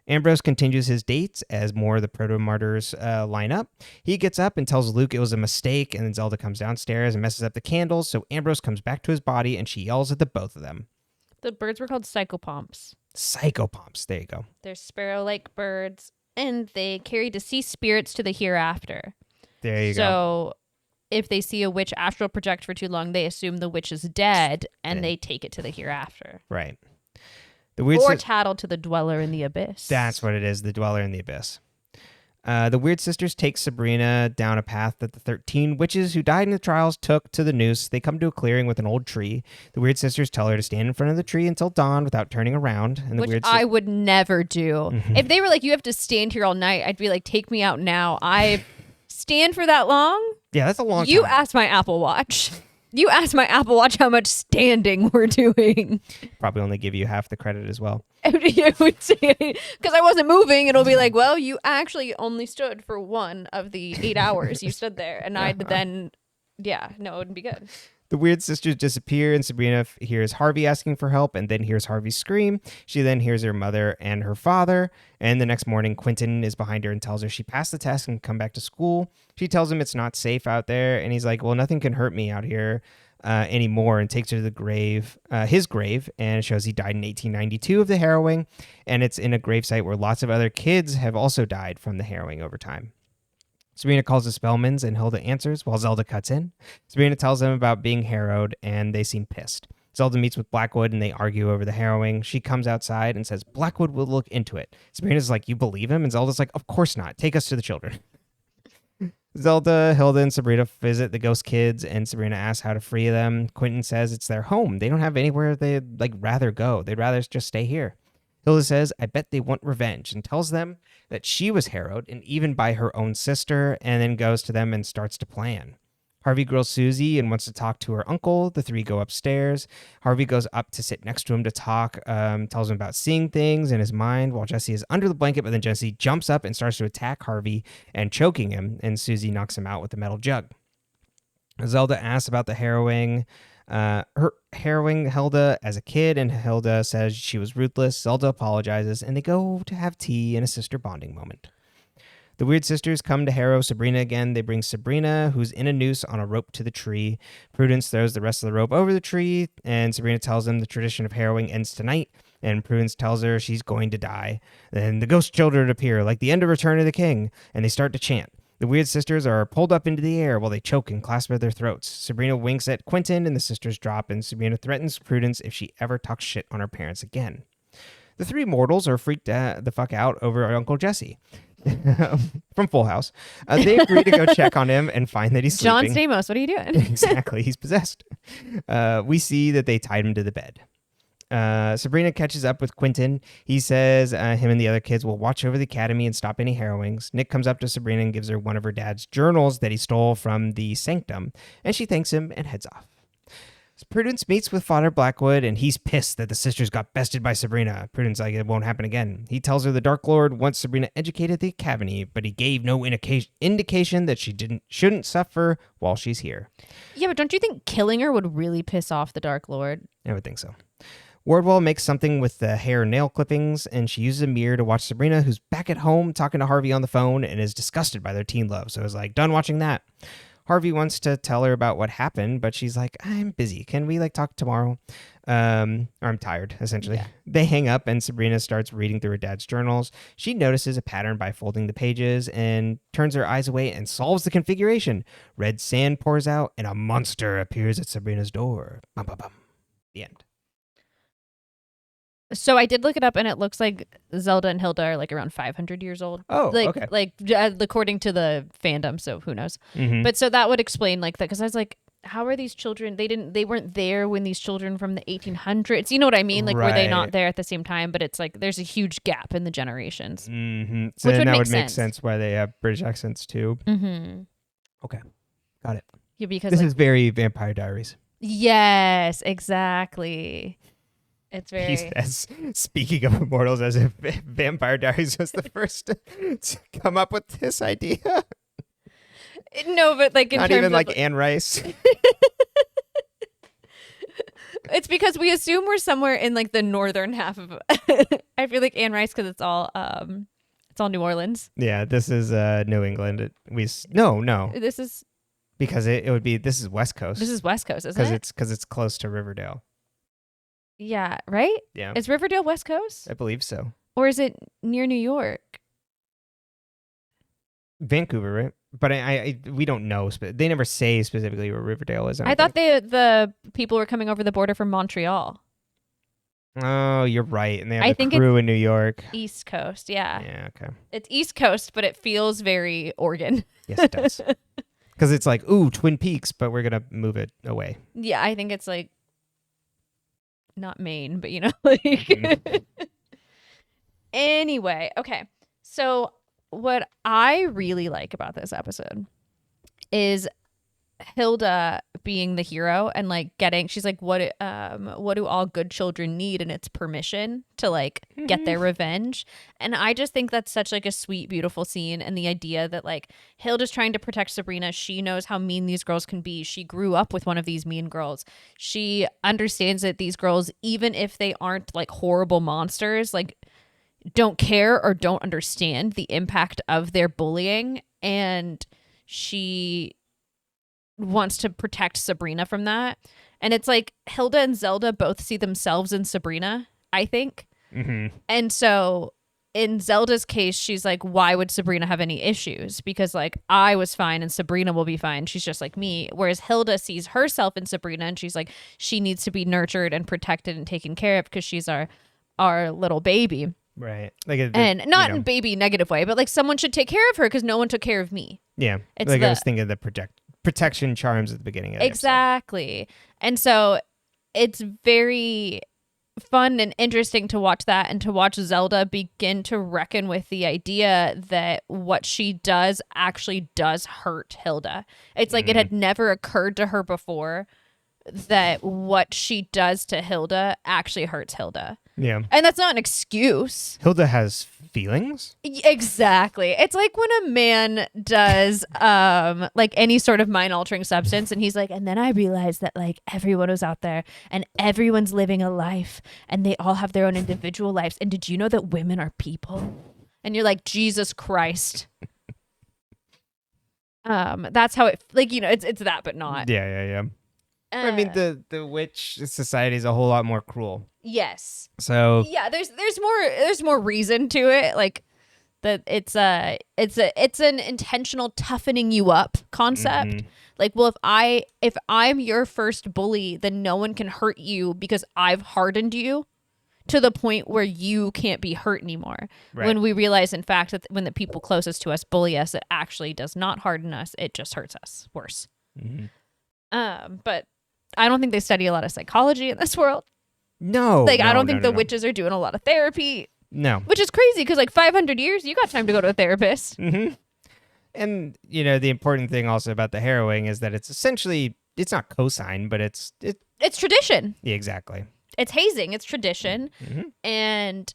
Ambrose continues his dates as more of the proto-martyrs line up. He gets up and tells Luke it was a mistake, and then Zelda comes downstairs and messes up the candles, so Ambrose comes back to his body, and she yells at the both of them. The birds were called psychopomps. Psychopomps, there you go. They're sparrow-like birds, and they carry deceased spirits to the hereafter. There you go. So if they see a witch astral project for too long, they assume the witch is dead, and they take it to the hereafter. Right. Tattle to the dweller in the abyss. That's what it is, the dweller in the abyss. The Weird Sisters take Sabrina down a path that the 13 witches who died in the trials took to the noose. They come to a clearing with an old tree. The Weird Sisters tell her to stand in front of the tree until dawn without turning around. And Which I would never do. Mm-hmm. If they were like, you have to stand here all night, I'd be like, take me out now. I stand for that long? Yeah, that's a long time. You asked my Apple Watch. You asked my Apple Watch how much standing we're doing. Probably only give you half the credit as well. Because I wasn't moving, it'll be like, well, you actually only stood for one of the 8 hours you stood there. And I'd then, it wouldn't be good. The Weird Sisters disappear, and Sabrina hears Harvey asking for help and then hears Harvey scream. She then hears her mother and her father. And the next morning, Quentin is behind her and tells her she passed the test and can come back to school. She tells him it's not safe out there. And he's like, well, nothing can hurt me out here anymore, and takes her to the grave, his grave, and it shows he died in 1892 of the harrowing. And it's in a gravesite where lots of other kids have also died from the harrowing over time. Sabrina calls the Spellmans, and Hilda answers while Zelda cuts in. Sabrina tells them about being harrowed, and they seem pissed. Zelda meets with Blackwood, and they argue over the harrowing. She comes outside and says Blackwood will look into it. Sabrina's like, you believe him? And Zelda's like, of course not. Take us to the children. Zelda, Hilda, and Sabrina visit the ghost kids, and Sabrina asks how to free them. Quentin says it's their home. They don't have anywhere they'd rather go. They'd rather just stay here. Hilda says, I bet they want revenge, and tells them that she was harrowed, and even by her own sister, and then goes to them and starts to plan. Harvey grills Susie and wants to talk to her uncle. The three go upstairs. Harvey goes up to sit next to him to talk, tells him about seeing things in his mind while Jesse is under the blanket, but then Jesse jumps up and starts to attack Harvey and choking him, and Susie knocks him out with the metal jug. Zelda asks about the harrowing. Her harrowing Hilda as a kid, and Hilda says she was ruthless. Zelda apologizes, and they go to have tea in a sister bonding moment. The weird sisters come to harrow Sabrina again. They bring Sabrina, who's in a noose on a rope, to the tree. Prudence throws the rest of the rope over the tree, and Sabrina tells them the tradition of harrowing ends tonight, and Prudence tells her she's going to die. Then the ghost children appear, like the end of Return of the King, and they start to chant. The weird sisters are pulled up into the air while they choke and clasp at their throats. Sabrina winks at Quentin, and the sisters drop, and Sabrina threatens Prudence if she ever talks shit on her parents again. The three mortals are freaked the fuck out over Uncle Jesse. From Full House. They agree to go check on him and find that he's John sleeping. Stamos, what are you doing? Exactly, he's possessed. We see that they tied him to the bed. Sabrina catches up with Quentin. He says him and the other kids will watch over the academy and stop any harrowings. Nick comes up to Sabrina and gives her one of her dad's journals that he stole from the sanctum, and she thanks him and heads off. Prudence meets with Father Blackwood, and he's pissed that the sisters got bested by Sabrina. Prudence like it won't happen again. He tells her the Dark Lord wants Sabrina educated at the academy, but he gave no indication that she shouldn't suffer while she's here. Yeah, but don't you think killing her would really piss off the Dark Lord? I would think so. Wardwell makes something with the hair nail clippings, and she uses a mirror to watch Sabrina, who's back at home talking to Harvey on the phone and is disgusted by their teen love. So I was like, done watching that. Harvey wants to tell her about what happened, but she's like, I'm busy. Can we talk tomorrow? Or I'm tired, essentially. Yeah. They hang up, and Sabrina starts reading through her dad's journals. She notices a pattern by folding the pages and turns her eyes away and solves the configuration. Red sand pours out, and a monster appears at Sabrina's door. Bum, bum, bum. The end. So I did look it up, and it looks like Zelda and Hilda are around 500 years old. Oh, okay. According to the fandom, so who knows? Mm-hmm. But so that would explain that, because I was like, how are these children? They weren't there when these children from the 1800s. You know what I mean? Were they not there at the same time? But it's like there's a huge gap in the generations. Mm-hmm. So which then that make would make sense. sense why they have British accents too. Mm-hmm. Okay, got it. Yeah, because this is very Vampire Diaries. Yes, exactly. It's very. He says, speaking of immortals, as if Vampire Diaries was the first to come up with this idea. No, but in not terms even of, Anne Rice. It's because we assume we're somewhere in the northern half of. I feel like Anne Rice because it's all New Orleans. Yeah, this is New England. No. This is because it would be. This is West Coast. This is West Coast, isn't it? Because it's close to Riverdale. Yeah, right? Yeah. Is Riverdale West Coast? I believe so. Or is it near New York? Vancouver, right? But we don't know. They never say specifically where Riverdale is. I thought the people were coming over the border from Montreal. Oh, you're right. And they have a crew in New York. East Coast, yeah. Yeah, okay. It's East Coast, but it feels very Oregon. Yes, it does. Because it's Twin Peaks, but we're going to move it away. Yeah, I think it's not Maine, but Anyway, okay. So what I really like about this episode is Hilda being the hero and she's like, what do all good children need? And it's permission to get their revenge. And I just think that's such a sweet, beautiful scene. And the idea that Hilda's trying to protect Sabrina. She knows how mean these girls can be. She grew up with one of these mean girls. She understands that these girls, even if they aren't horrible monsters, don't care or don't understand the impact of their bullying. And she wants to protect Sabrina from that. And it's Hilda and Zelda both see themselves in Sabrina, I think. Mm-hmm. And so in Zelda's case, she's like, why would Sabrina have any issues? Because I was fine and Sabrina will be fine. She's just like me. Whereas Hilda sees herself in Sabrina and she's like, she needs to be nurtured and protected and taken care of because she's our little baby. Right. And not in baby negative way, but someone should take care of her because no one took care of me. Yeah. I was thinking of the protection charms at the beginning of the exactly episode. And so it's very fun and interesting to watch that and to watch Zelda begin to reckon with the idea that what she does actually does hurt Hilda. It's it had never occurred to her before that what she does to Hilda actually hurts Hilda. Yeah. And that's not an excuse. Hilda has feelings. Exactly. It's like when a man does like any sort of mind altering substance and he's like, and then I realized that like everyone was out there and everyone's living a life and they all have their own individual lives. And did you know that women are people? And you're like, Jesus Christ. That's how it, like, you know, it's that, but not. Yeah. I mean, the witch society is a whole lot more cruel. Yes. So yeah, there's more reason to it, like that it's an intentional toughening you up concept. Mhm. Like, well, if I'm your first bully, then no one can hurt you because I've hardened you to the point where you can't be hurt anymore. Right. When we realize, in fact, that when the people closest to us bully us, it actually does not harden us. It just hurts us worse. Mhm. But I don't think they study a lot of psychology in this world. No. Like, I don't no, think no, the no. witches are doing a lot of therapy. No. Which is crazy because, like, 500 years, you got time to go to a therapist. Mm-hmm. And, you know, the important thing also about the harrowing is that it's essentially, it's not cosine, but it's tradition. Yeah, exactly. It's hazing. It's tradition. Mm-hmm. And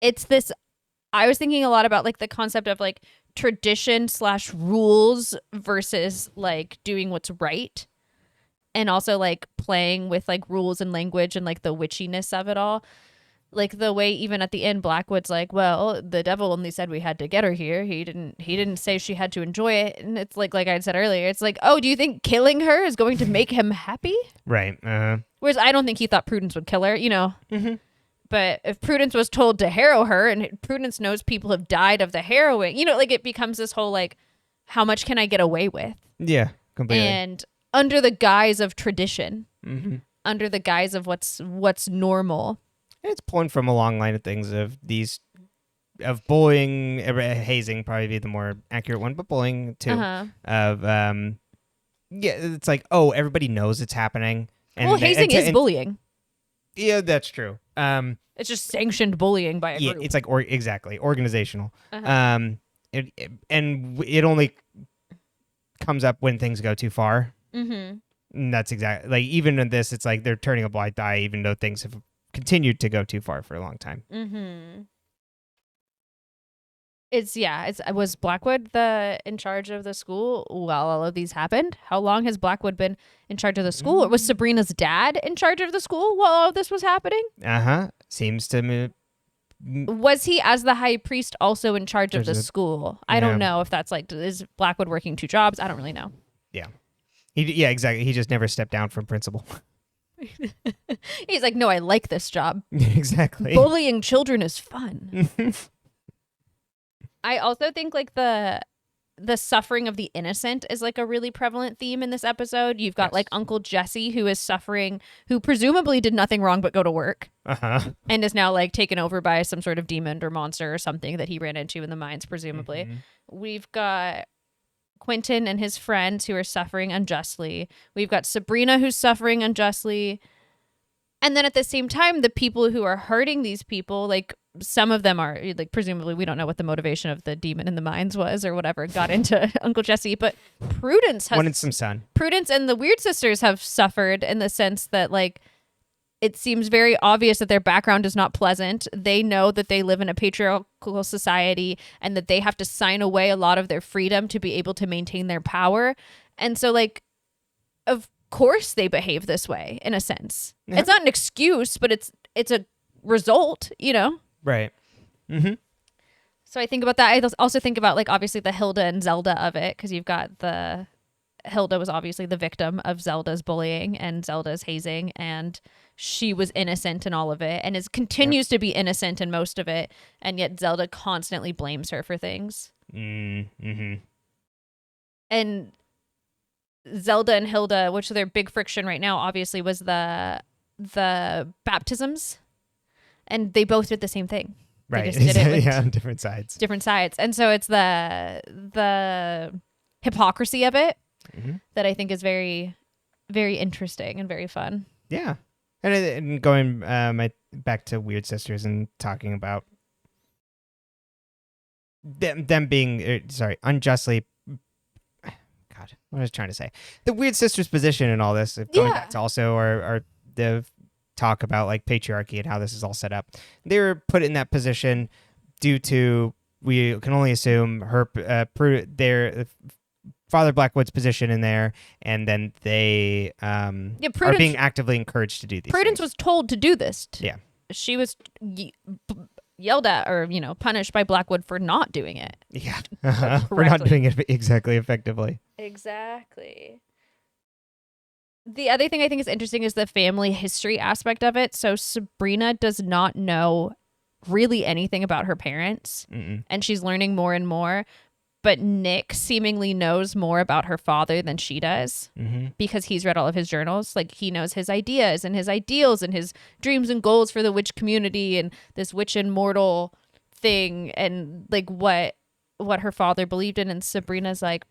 it's this, I was thinking a lot about, like, the concept of, like, tradition / rules versus, like, doing what's right. And also, like, playing with, like, rules and language and, like, the witchiness of it all. Like, the way even at the end, Blackwood's like, well, the devil only said we had to get her here. He didn't say she had to enjoy it. And it's like I said earlier, it's like, oh, do you think killing her is going to make him happy? Right. Whereas I don't think he thought Prudence would kill her, you know. Mm-hmm. But if Prudence was told to harrow her, and Prudence knows people have died of the harrowing, you know, like, it becomes this whole, like, how much can I get away with? Yeah, completely. And under the guise of tradition, Mm-hmm. under the guise of what's normal. It's pulling from a long line of things of bullying, hazing probably be the more accurate one, but bullying too. Uh-huh. It's like, oh, everybody knows it's happening. And Well, hazing is bullying. Yeah, that's true. It's just sanctioned bullying by a group. It's like exactly organizational. Uh-huh. It only comes up when things go too far. Mm-hmm. And that's exactly, like, even in this, it's like they're turning a blind eye, even though things have continued to go too far for a long time. Mm-hmm. Was Blackwood in charge of the school while all of these happened? How long has Blackwood been in charge of the school? Or was Sabrina's dad in charge of the school while all of this was happening? Seems to me. Was he, as the high priest, also in charge of the school? I don't Yeah. know if that's like, is Blackwood working 2 jobs? I don't really know. Yeah. Yeah, exactly. He just never stepped down from principal. He's like, no, I like this job. Exactly. Bullying children is fun. I also think, like, the suffering of the innocent is, like, a really prevalent theme in this episode. You've got, like, Uncle Jesse, who is suffering, who presumably did nothing wrong but go to work. Uh-huh. And is now, like, taken over by some sort of demon or monster or something that he ran into in the mines, presumably. Mhm. We've got Quentin and his friends who are suffering unjustly. We've got Sabrina who's suffering unjustly. And then at the same time, the people who are hurting these people, like, some of them are, like, presumably we don't know what the motivation of the demon in the mines was or whatever got into Uncle Jesse, but Prudence Wanted some sun. Prudence and the Weird Sisters have suffered in the sense that, like, it seems very obvious that their background is not pleasant. They know that they live in a patriarchal society and that they have to sign away a lot of their freedom to be able to maintain their power. And so, like, of course they behave this way in a sense. Yeah. It's not an excuse, but it's a result, you know? Right. Mm-hmm. So I think about that. I also think about, like, obviously the Hilda and Zelda of it, because you've got Hilda was obviously the victim of Zelda's bullying and Zelda's hazing, and she was innocent in all of it and continues to be innocent in most of it, and yet Zelda constantly blames her for things. Mm-hmm. And Zelda and Hilda, which their big friction right now obviously was the baptisms, and they both did the same thing. They Right. just did it with on different sides. different sides. And so it's the hypocrisy of it that I think is very, very interesting and very fun. Yeah. And going back to Weird Sisters and talking about them being, unjustly, God, what was I trying to say? The Weird Sisters' position in all this, going back to also are the talk about like patriarchy and how this is all set up. They were put in that position due to, we can only assume, their Father Blackwood's position in there, and then they are being actively encouraged to do these Prudence things. was told to do this. Yeah. She was yelled at or, punished by Blackwood for not doing it. Yeah. For not doing it exactly effectively. Exactly. The other thing I think is interesting is the family history aspect of it. So Sabrina does not know really anything about her parents, and she's learning more and more. But Nick seemingly knows more about her father than she does because he's read all of his journals. Like, he knows his ideas and his ideals and his dreams and goals for the witch community and this witch and mortal thing, and like what her father believed in. And Sabrina's like,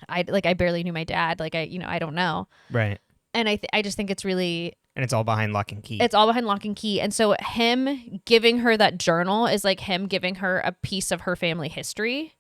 I barely knew my dad. Like, I don't know. Right. And I just think it's really... And it's all behind lock and key. It's all behind lock and key. And so him giving her that journal is like him giving her a piece of her family history,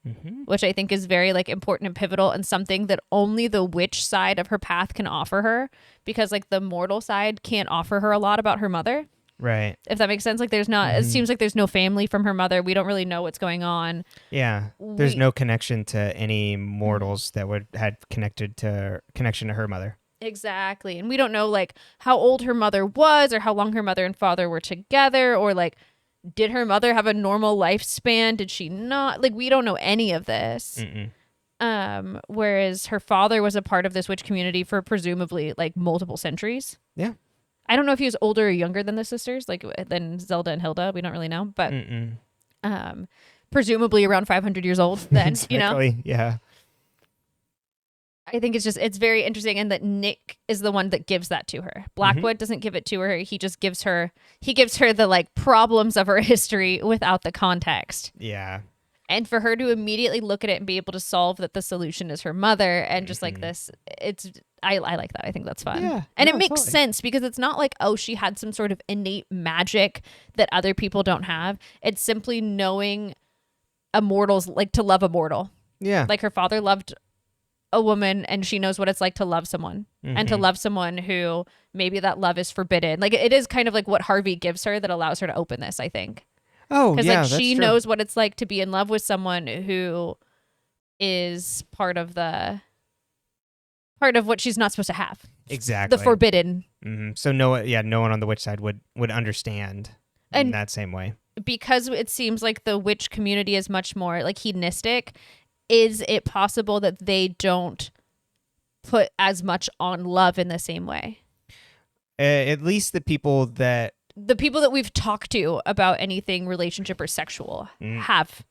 which I think is very like important and pivotal, and something that only the witch side of her path can offer her, because like the mortal side can't offer her a lot about her mother. Right. If that makes sense. Like, there's not, it seems like there's no family from her mother. We don't really know what's going on. Yeah. There's no connection to any mortals that would had connection to her mother. Exactly. And we don't know like how old her mother was, or how long her mother and father were together, or like, did her mother have a normal lifespan? Did she not? Like, we don't know any of this. Whereas her father was a part of this witch community for presumably like multiple centuries. Yeah. I don't know if he was older or younger than the sisters, like than Zelda and Hilda. We don't really know, but presumably around 500 years old then, exactly. Yeah. I think it's very interesting, and that Nick is the one that gives that to her. Blackwood doesn't give it to her. He just gives her the like problems of her history without the context. Yeah. And for her to immediately look at it and be able to solve that the solution is her mother, and just like this, I like that. I think that's fun. Yeah, and it makes sense, because it's not like, oh, she had some sort of innate magic that other people don't have. It's simply knowing a mortal's, like, to love a mortal. Yeah. Like, her father loved a woman, and she knows what it's like to love someone, and to love someone who maybe that love is forbidden. Like, it is kind of like what Harvey gives her that allows her to open this, I think. Oh, yeah, because like she knows what it's like to be in love with someone who is part of what she's not supposed to have. Exactly. The forbidden. So no one on the witch side would understand in that same way. Because it seems like the witch community is much more like hedonistic, is it possible that they don't put as much on love in the same way? At least the people that we've talked to about anything relationship or sexual have,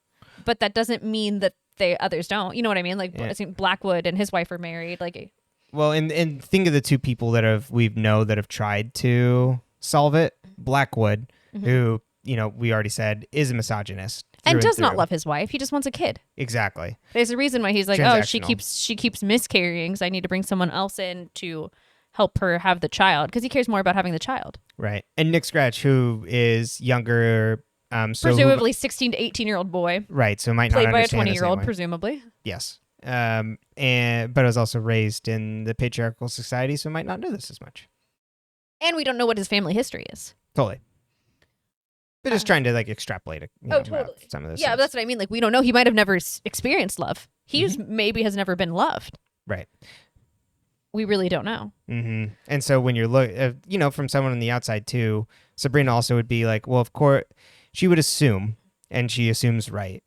but that doesn't mean that others don't. You know what I mean? Like, I think Blackwood and his wife are married. Like, well, and think of the two people that have tried to solve it. Blackwood, who we already said is a misogynist and does not love his wife. He just wants a kid. Exactly. There's a reason why he's like, oh, she keeps miscarrying, so I need to bring someone else in to help her have the child, because he cares more about having the child. Right. And Nick Scratch, who is younger, presumably 16 to 18-year-old boy. Right. So might not understand played by a 20-year-old, presumably. Yes. But was also raised in the patriarchal society, so might not know this as much. And we don't know what his family history is. Totally. But just trying to like extrapolate totally. Some of this. Yeah, that's what I mean. Like, we don't know. He might have never experienced love. He maybe has never been loved. Right. We really don't know. And so when you're from someone on the outside too, Sabrina also would be like, well, of course, she would assume, and she assumes right,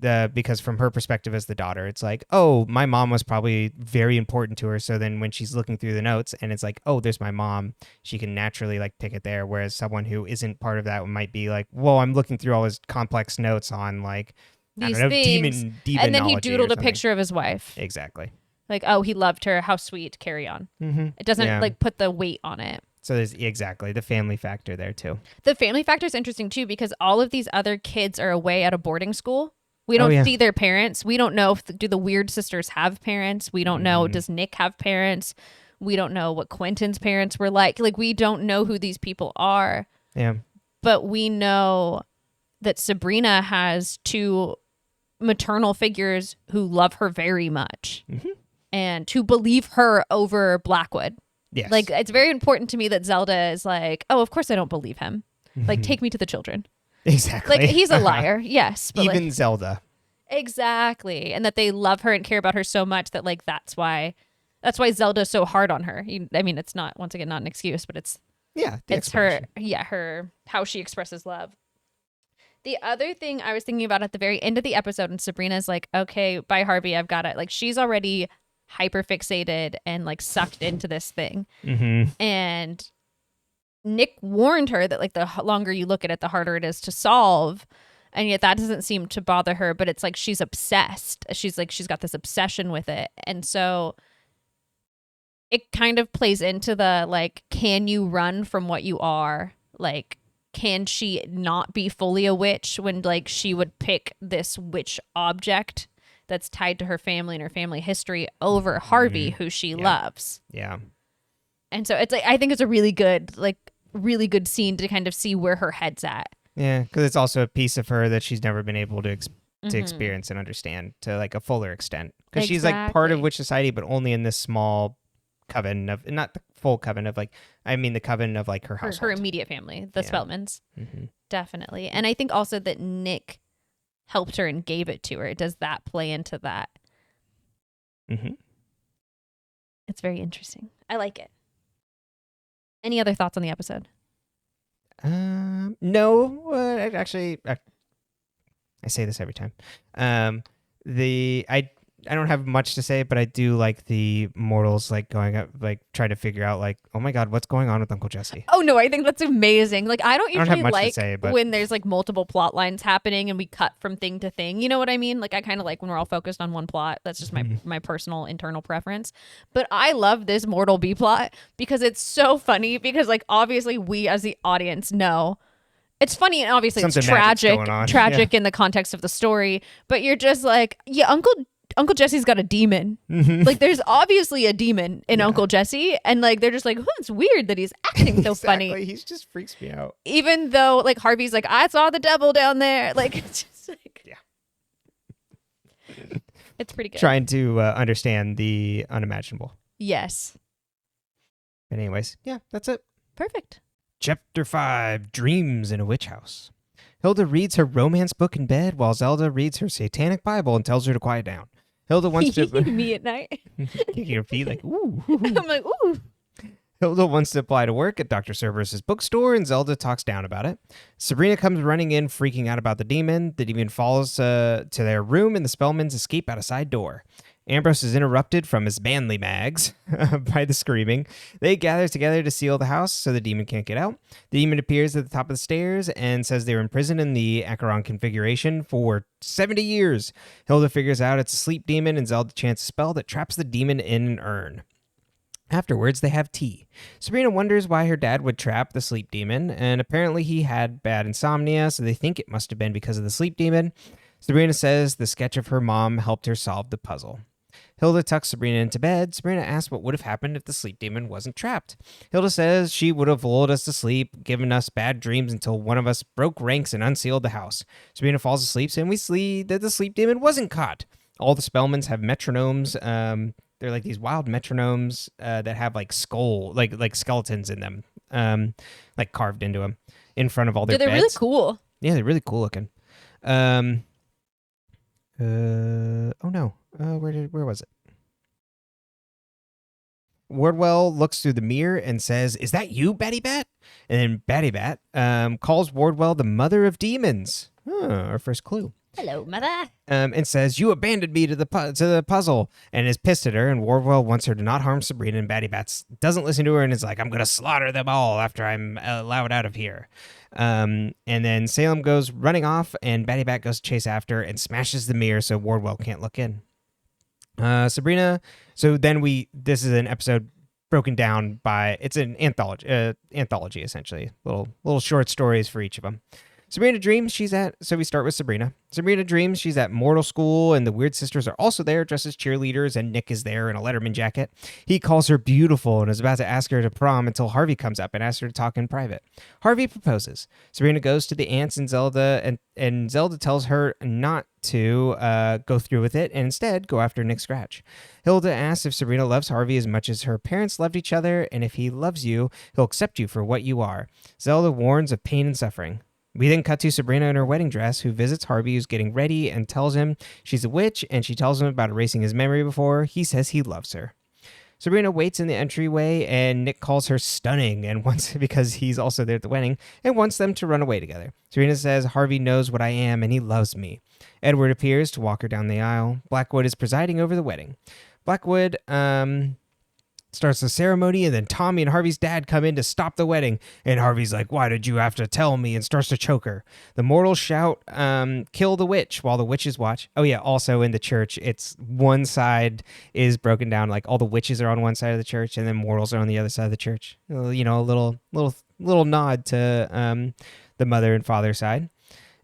because from her perspective as the daughter, it's like, oh, my mom was probably very important to her. So then when she's looking through the notes and it's like, oh, there's my mom, she can naturally like pick it there. Whereas someone who isn't part of that might be like, well, I'm looking through all his complex notes on like, these things. Demon and then he doodled a picture of his wife. Exactly. Like, oh, he loved her. How sweet. Carry on. It doesn't like put the weight on it. So there's the family factor there too. The family factor is interesting too, because all of these other kids are away at a boarding school. We don't see their parents. We don't know do the weird sisters have parents. We don't know, does Nick have parents? We don't know what Quentin's parents were like. Like, we don't know who these people are. Yeah. But we know that Sabrina has two maternal figures who love her very much. And to believe her over Blackwood. Yes. Like, it's very important to me that Zelda is like, oh, of course I don't believe him. Like, take me to the children. Exactly. Like, he's a liar, yes. But Even like, Zelda. exactly. And that they love her and care about her so much that, like, that's why Zelda's so hard on her. I mean, it's not, once again, not an excuse, but it's her, her, how she expresses love. The other thing I was thinking about at the very end of the episode, and Sabrina's like, okay, bye, Harvey, I've got it. Like, she's already hyper fixated and like sucked into this thing. And Nick warned her that like the longer you look at it, the harder it is to solve. And yet that doesn't seem to bother her, but it's like she's obsessed. She's got this obsession with it. And so it kind of plays into the like, can you run from what you are? Like, can she not be fully a witch when like she would pick this witch object that's tied to her family and her family history over Harvey, who she loves? Yeah. And so it's like, I think it's a really good scene to kind of see where her head's at. Yeah, because it's also a piece of her that she's never been able to experience and understand to like a fuller extent. Because she's like part of witch society, but only in this small coven of, not the full coven of like, I mean the coven of like her household. Her immediate family, the Spellmans. Definitely. And I think also that Nick helped her and gave it to her. Does that play into that? It's very interesting. I like it. Any other thoughts on the episode? No. Actually, I say this every time. I don't have much to say, but I do like the mortals like going up, like trying to figure out like, oh my God, what's going on with Uncle Jesse? Oh no, I think that's amazing. Like, I don't usually have much like to say, but when there's like multiple plot lines happening and we cut from thing to thing. You know what I mean? Like, I kind of like when we're all focused on one plot. That's just my personal internal preference. But I love this mortal B plot because it's so funny because like obviously we as the audience know it's funny and obviously it's tragic in the context of the story. But you're just like, yeah, Uncle Jesse's got a demon. Like, there's obviously a demon in Uncle Jesse, and like they're just like, oh, it's weird that he's acting so funny. He just freaks me out. Even though like Harvey's like, I saw the devil down there. Like, it's just like, it's pretty good. Trying to understand the unimaginable. Yes. But anyways, yeah, that's it. Perfect. Chapter 5: Dreams in a Witch House. Hilda reads her romance book in bed while Zelda reads her satanic Bible and tells her to quiet down. Hilda wants to... Me at night. Kicking your feet like, ooh. I'm like, ooh. Hilda wants to apply to work at Dr. Cerberus' bookstore, and Zelda talks down about it. Sabrina comes running in, freaking out about the demon. The demon follows to their room, and the Spellmans escape out a side door. Ambrose is interrupted from his manly mags by the screaming. They gather together to seal the house so the demon can't get out. The demon appears at the top of the stairs and says they were imprisoned in the Acheron configuration for 70 years. Hilda figures out it's a sleep demon, and Zelda chants a spell that traps the demon in an urn. Afterwards, they have tea. Sabrina wonders why her dad would trap the sleep demon, and apparently he had bad insomnia, so they think it must have been because of the sleep demon. Sabrina says the sketch of her mom helped her solve the puzzle. Hilda tucks Sabrina into bed. Sabrina asks what would have happened if the sleep demon wasn't trapped. Hilda says she would have lulled us to sleep, given us bad dreams until one of us broke ranks and unsealed the house. Sabrina falls asleep, and we see that the sleep demon wasn't caught. All the Spellmans have metronomes. They're like these wild metronomes that have like like skeletons in them, like carved into them in front of all their beds. They're really cool. Yeah, they're really cool looking. Oh no. Where was it? Wardwell looks through the mirror and says, "Is that you, Batty Bat?" And then Batty Bat calls Wardwell the mother of demons. Our first clue. Hello, mother. And says, "You abandoned me to the puzzle," and is pissed at her. And Wardwell wants her to not harm Sabrina, and Batty Bat doesn't listen to her and is like, "I'm gonna slaughter them all after I'm allowed out of here." And then Salem goes running off, and Batty Bat goes to chase after and smashes the mirror so Wardwell can't look in. Sabrina. So then this is an episode broken down by, it's an anthology essentially, little short stories for each of them. Sabrina dreams so we start with Sabrina. Sabrina dreams she's at mortal school and the weird sisters are also there dressed as cheerleaders and Nick is there in a Letterman jacket. He calls her beautiful and is about to ask her to prom until Harvey comes up and asks her to talk in private. Harvey proposes. Sabrina goes to the aunts and Zelda and Zelda tells her not to go through with it and instead go after Nick Scratch. Hilda asks if Sabrina loves Harvey as much as her parents loved each other, and if he loves you, he'll accept you for what you are. Zelda warns of pain and suffering. We then cut to Sabrina in her wedding dress, who visits Harvey, who's getting ready, and tells him she's a witch, and she tells him about erasing his memory before. He says he loves her. Sabrina waits in the entryway, and Nick calls her stunning, and wants because he's also there at the wedding, and wants them to run away together. Sabrina says Harvey knows what I am, and he loves me. Edward appears to walk her down the aisle. Blackwood is presiding over the wedding. Blackwood starts the ceremony, and then Tommy and Harvey's dad come in to stop the wedding. And Harvey's like, why did you have to tell me? And starts to choke her. The mortals shout, kill the witch, while the witches watch. Oh yeah, also in the church, it's one side is broken down, like all the witches are on one side of the church, and then mortals are on the other side of the church. You know, a little nod to the mother and father side.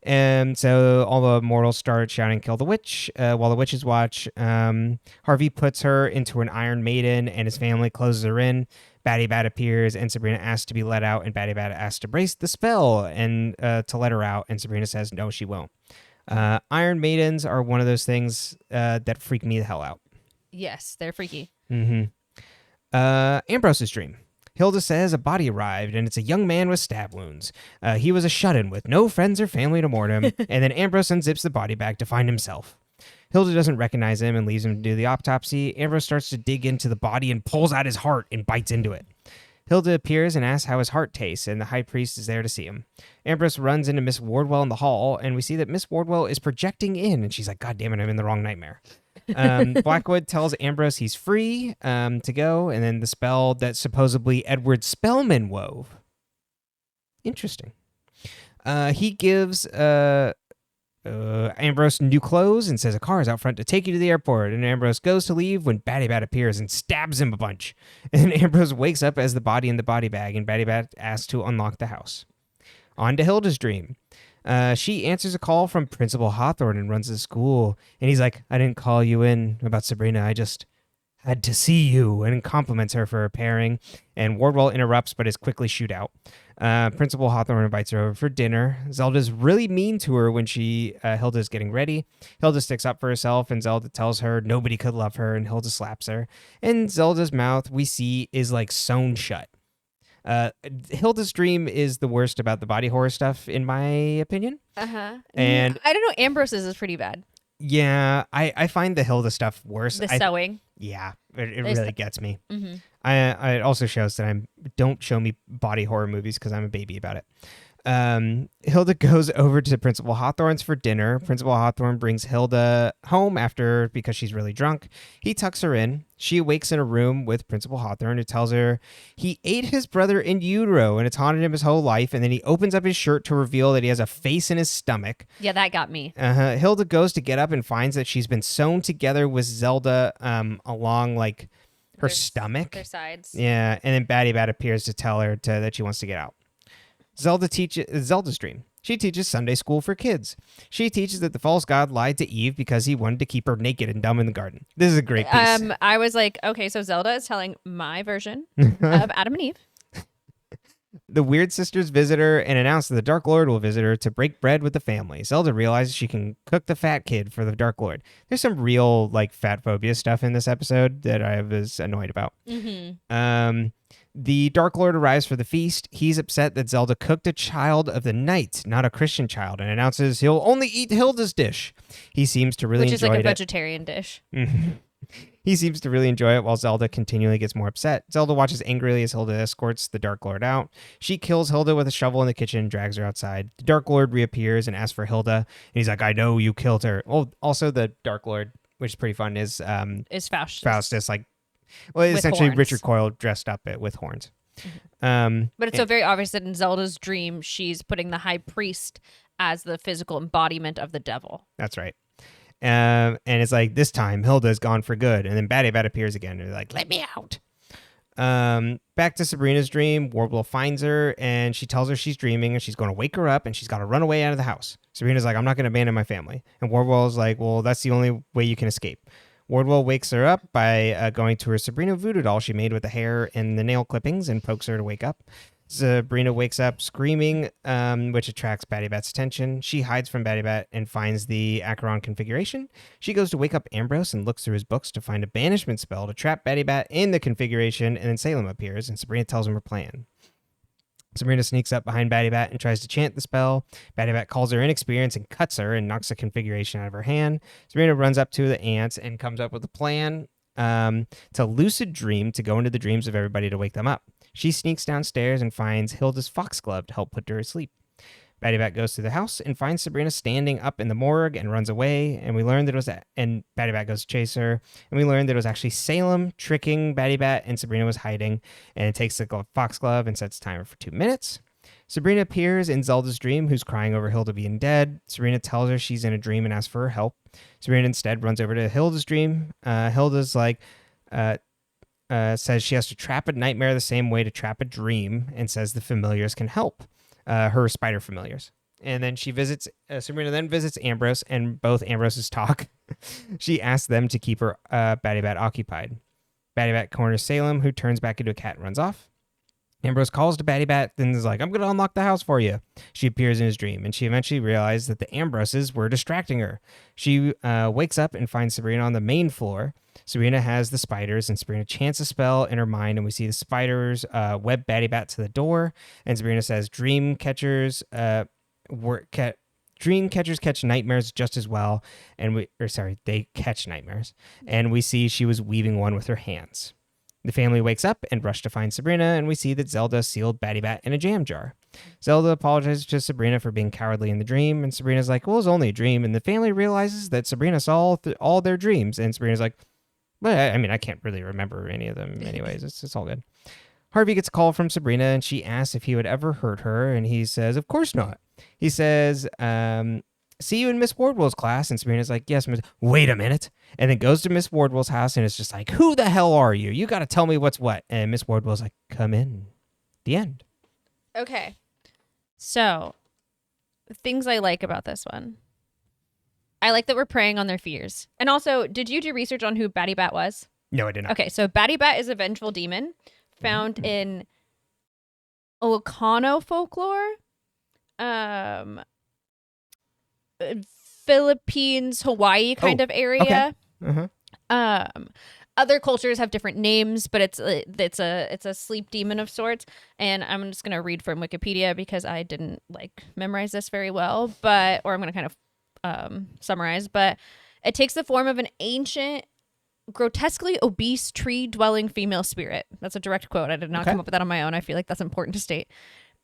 And so all the mortals start shouting, kill the witch, while the witches watch. Harvey puts her into an Iron Maiden, and his family closes her in. Batty Bat appears, and Sabrina asks to be let out, and Batty Bat asks to brace the spell and to let her out, and Sabrina says no, she won't. Iron Maidens are one of those things that freak me the hell out. Yes, they're freaky. Mm-hmm. Ambrose's dream. Hilda says a body arrived, and it's a young man with stab wounds. He was a shut-in with no friends or family to mourn him, and then Ambrose unzips the body bag to find himself. Hilda doesn't recognize him and leaves him to do the autopsy. Ambrose starts to dig into the body and pulls out his heart and bites into it. Hilda appears and asks how his heart tastes, and the high priest is there to see him. Ambrose runs into Miss Wardwell in the hall, and we see that Miss Wardwell is projecting in, and she's like, God damn it, I'm in the wrong nightmare. Blackwood tells Ambrose he's free to go, and then the spell that supposedly Edward Spellman wove. Interesting. He gives Ambrose new clothes and says a car is out front to take you to the airport, and Ambrose goes to leave when Batty Bat appears and stabs him a bunch. And Ambrose wakes up as the body in the body bag, and Batty Bat asks to unlock the house. On to Hilda's dream. She answers a call from Principal Hawthorne and runs to school. And he's like, I didn't call you in about Sabrina. I just had to see you, and compliments her for her pairing. And Wardwell interrupts, but is quickly shooed out. Principal Hawthorne invites her over for dinner. Zelda's really mean to her when Hilda's getting ready. Hilda sticks up for herself, and Zelda tells her nobody could love her, and Hilda slaps her. And Zelda's mouth, we see, is like sewn shut. Hilda's dream is the worst about the body horror stuff, in my opinion. And I don't know, Ambrose's is pretty bad. Yeah, I find the Hilda stuff worse. The sewing. Yeah, it really gets me. Mm-hmm. It also shows that don't show me body horror movies because I'm a baby about it. Hilda goes over to Principal Hawthorne's for dinner. Principal Hawthorne brings Hilda home because she's really drunk. He tucks her in. She awakes in a room with Principal Hawthorne, who tells her he ate his brother in utero and it's haunted him his whole life. And then he opens up his shirt to reveal that he has a face in his stomach. Yeah, that got me. Hilda goes to get up and finds that she's been sewn together with Zelda along like her stomach. Their sides. Yeah, and then Batty Bat appears to tell her that she wants to get out. Zelda's dream. She teaches Sunday school for kids. She teaches that the false god lied to Eve because he wanted to keep her naked and dumb in the garden. This is a great piece. I was like, okay, so Zelda is telling my version of Adam and Eve. The Weird Sisters visit her and announce that the Dark Lord will visit her to break bread with the family. Zelda realizes she can cook the fat kid for the Dark Lord. There's some real like fat phobia stuff in this episode that I was annoyed about. Mm-hmm. The Dark Lord arrives for the feast. He's upset that Zelda cooked a child of the night, not a Christian child, and announces he'll only eat Hilda's dish. He seems to really enjoy it. Which is like a vegetarian dish. He seems to really enjoy it while Zelda continually gets more upset. Zelda watches angrily as Hilda escorts the Dark Lord out. She kills Hilda with a shovel in the kitchen and drags her outside. The Dark Lord reappears and asks for Hilda. And he's like, I know you killed her. Oh, also the Dark Lord, which is pretty fun, is Faustus. Faustus, like, well, essentially horns. Richard Coyle dressed up with horns. But it's so very obvious that in Zelda's dream, she's putting the high priest as the physical embodiment of the devil. That's right. And it's like, this time Hilda's gone for good. And then Batty Bat appears again. And they're like, let me out. Back to Sabrina's dream, Wardwell finds her and she tells her she's dreaming and she's going to wake her up and she's got to run away out of the house. Sabrina's like, I'm not going to abandon my family. And Wardwell's like, well, that's the only way you can escape. Wardwell wakes her up by going to her Sabrina voodoo doll she made with the hair and the nail clippings and pokes her to wake up. Sabrina wakes up screaming, which attracts Batty Bat's attention. She hides from Batty Bat and finds the Acheron configuration. She goes to wake up Ambrose and looks through his books to find a banishment spell to trap Batty Bat in the configuration, and then Salem appears, and Sabrina tells him her plan. Sabrina sneaks up behind Batty Bat and tries to chant the spell. Batty Bat calls her inexperienced and cuts her and knocks the configuration out of her hand. Sabrina runs up to the ants and comes up with a plan to lucid dream to go into the dreams of everybody to wake them up. She sneaks downstairs and finds Hilda's foxglove to help put her to sleep. Batty Bat goes to the house and finds Sabrina standing up in the morgue and runs away. And we learn that it was, and Batty Bat goes to chase her. And we learned that it was actually Salem tricking Batty Bat, and Sabrina was hiding. And it takes the foxglove and sets timer for 2 minutes. Sabrina appears in Zelda's dream, who's crying over Hilda being dead. Sabrina tells her she's in a dream and asks for her help. Sabrina instead runs over to Hilda's dream. Hilda's like, says she has to trap a nightmare the same way to trap a dream, and says the familiars can help, her spider familiars. And then she visits, Sabrina then visits Ambrose, and both Ambroses talk. She asks them to keep her Batty Bat occupied. Batty Bat corners Salem, who turns back into a cat and runs off. Ambrose calls to Batty Bat and is like, I'm going to unlock the house for you. She appears in his dream, and she eventually realizes that the Ambroses were distracting her. She wakes up and finds Sabrina on the main floor. Sabrina has the spiders, and Sabrina chants a spell in her mind, and we see the spiders web Batty Bat to the door. And Sabrina says, dream catchers catch nightmares just as well. And they catch nightmares. And we see she was weaving one with her hands. The family wakes up and rush to find Sabrina, and we see that Zelda sealed Batty Bat in a jam jar. Zelda apologizes to Sabrina for being cowardly in the dream, and Sabrina's like, well, it was only a dream, and the family realizes that Sabrina saw all their dreams, and Sabrina's like, well, I mean, I can't really remember any of them anyways. It's all good. Harvey gets a call from Sabrina, and she asks if he would ever hurt her, and he says, of course not. He says, see you in Miss Wardwell's class. And Sabrina's like, yes, Miss. Wait a minute. And then goes to Miss Wardwell's house and it's just like, who the hell are you? You got to tell me what's what. And Miss Wardwell's like, come in. The end. Okay. So, things I like about this one. I like that we're preying on their fears. And also, did you do research on who Batty Bat was? No, I did not. Okay, so Batty Bat is a vengeful demon found in Ilocano folklore. Philippines, Hawaii kind of area. Okay. Uh-huh. Other cultures have different names, but it's a sleep demon of sorts. And I'm just gonna read from Wikipedia because I didn't memorize this very well, or I'm gonna kind of summarize. But it takes the form of an ancient, grotesquely obese, tree-dwelling female spirit. That's a direct quote. I did not come up with that on my own. I feel like that's important to state.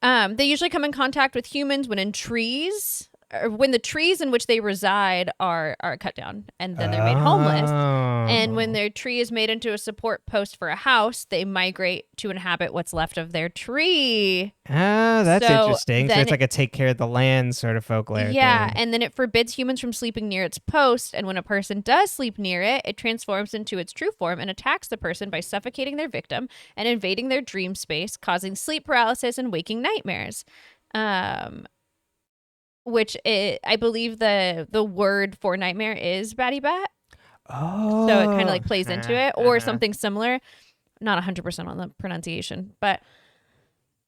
They usually come in contact with humans when in trees, or when the trees in which they reside are cut down, and then they're made homeless. And when their tree is made into a support post for a house, they migrate to inhabit what's left of their tree. Ah, that's interesting. So it's like a take care of the land sort of folklore. Yeah, thing. and then it forbids humans from sleeping near its post. And when a person does sleep near it, it transforms into its true form and attacks the person by suffocating their victim and invading their dream space, causing sleep paralysis and waking nightmares. Which I believe the word for nightmare is Batty Bat. Oh. So it kind of plays into it, or something similar. Not 100% on the pronunciation, but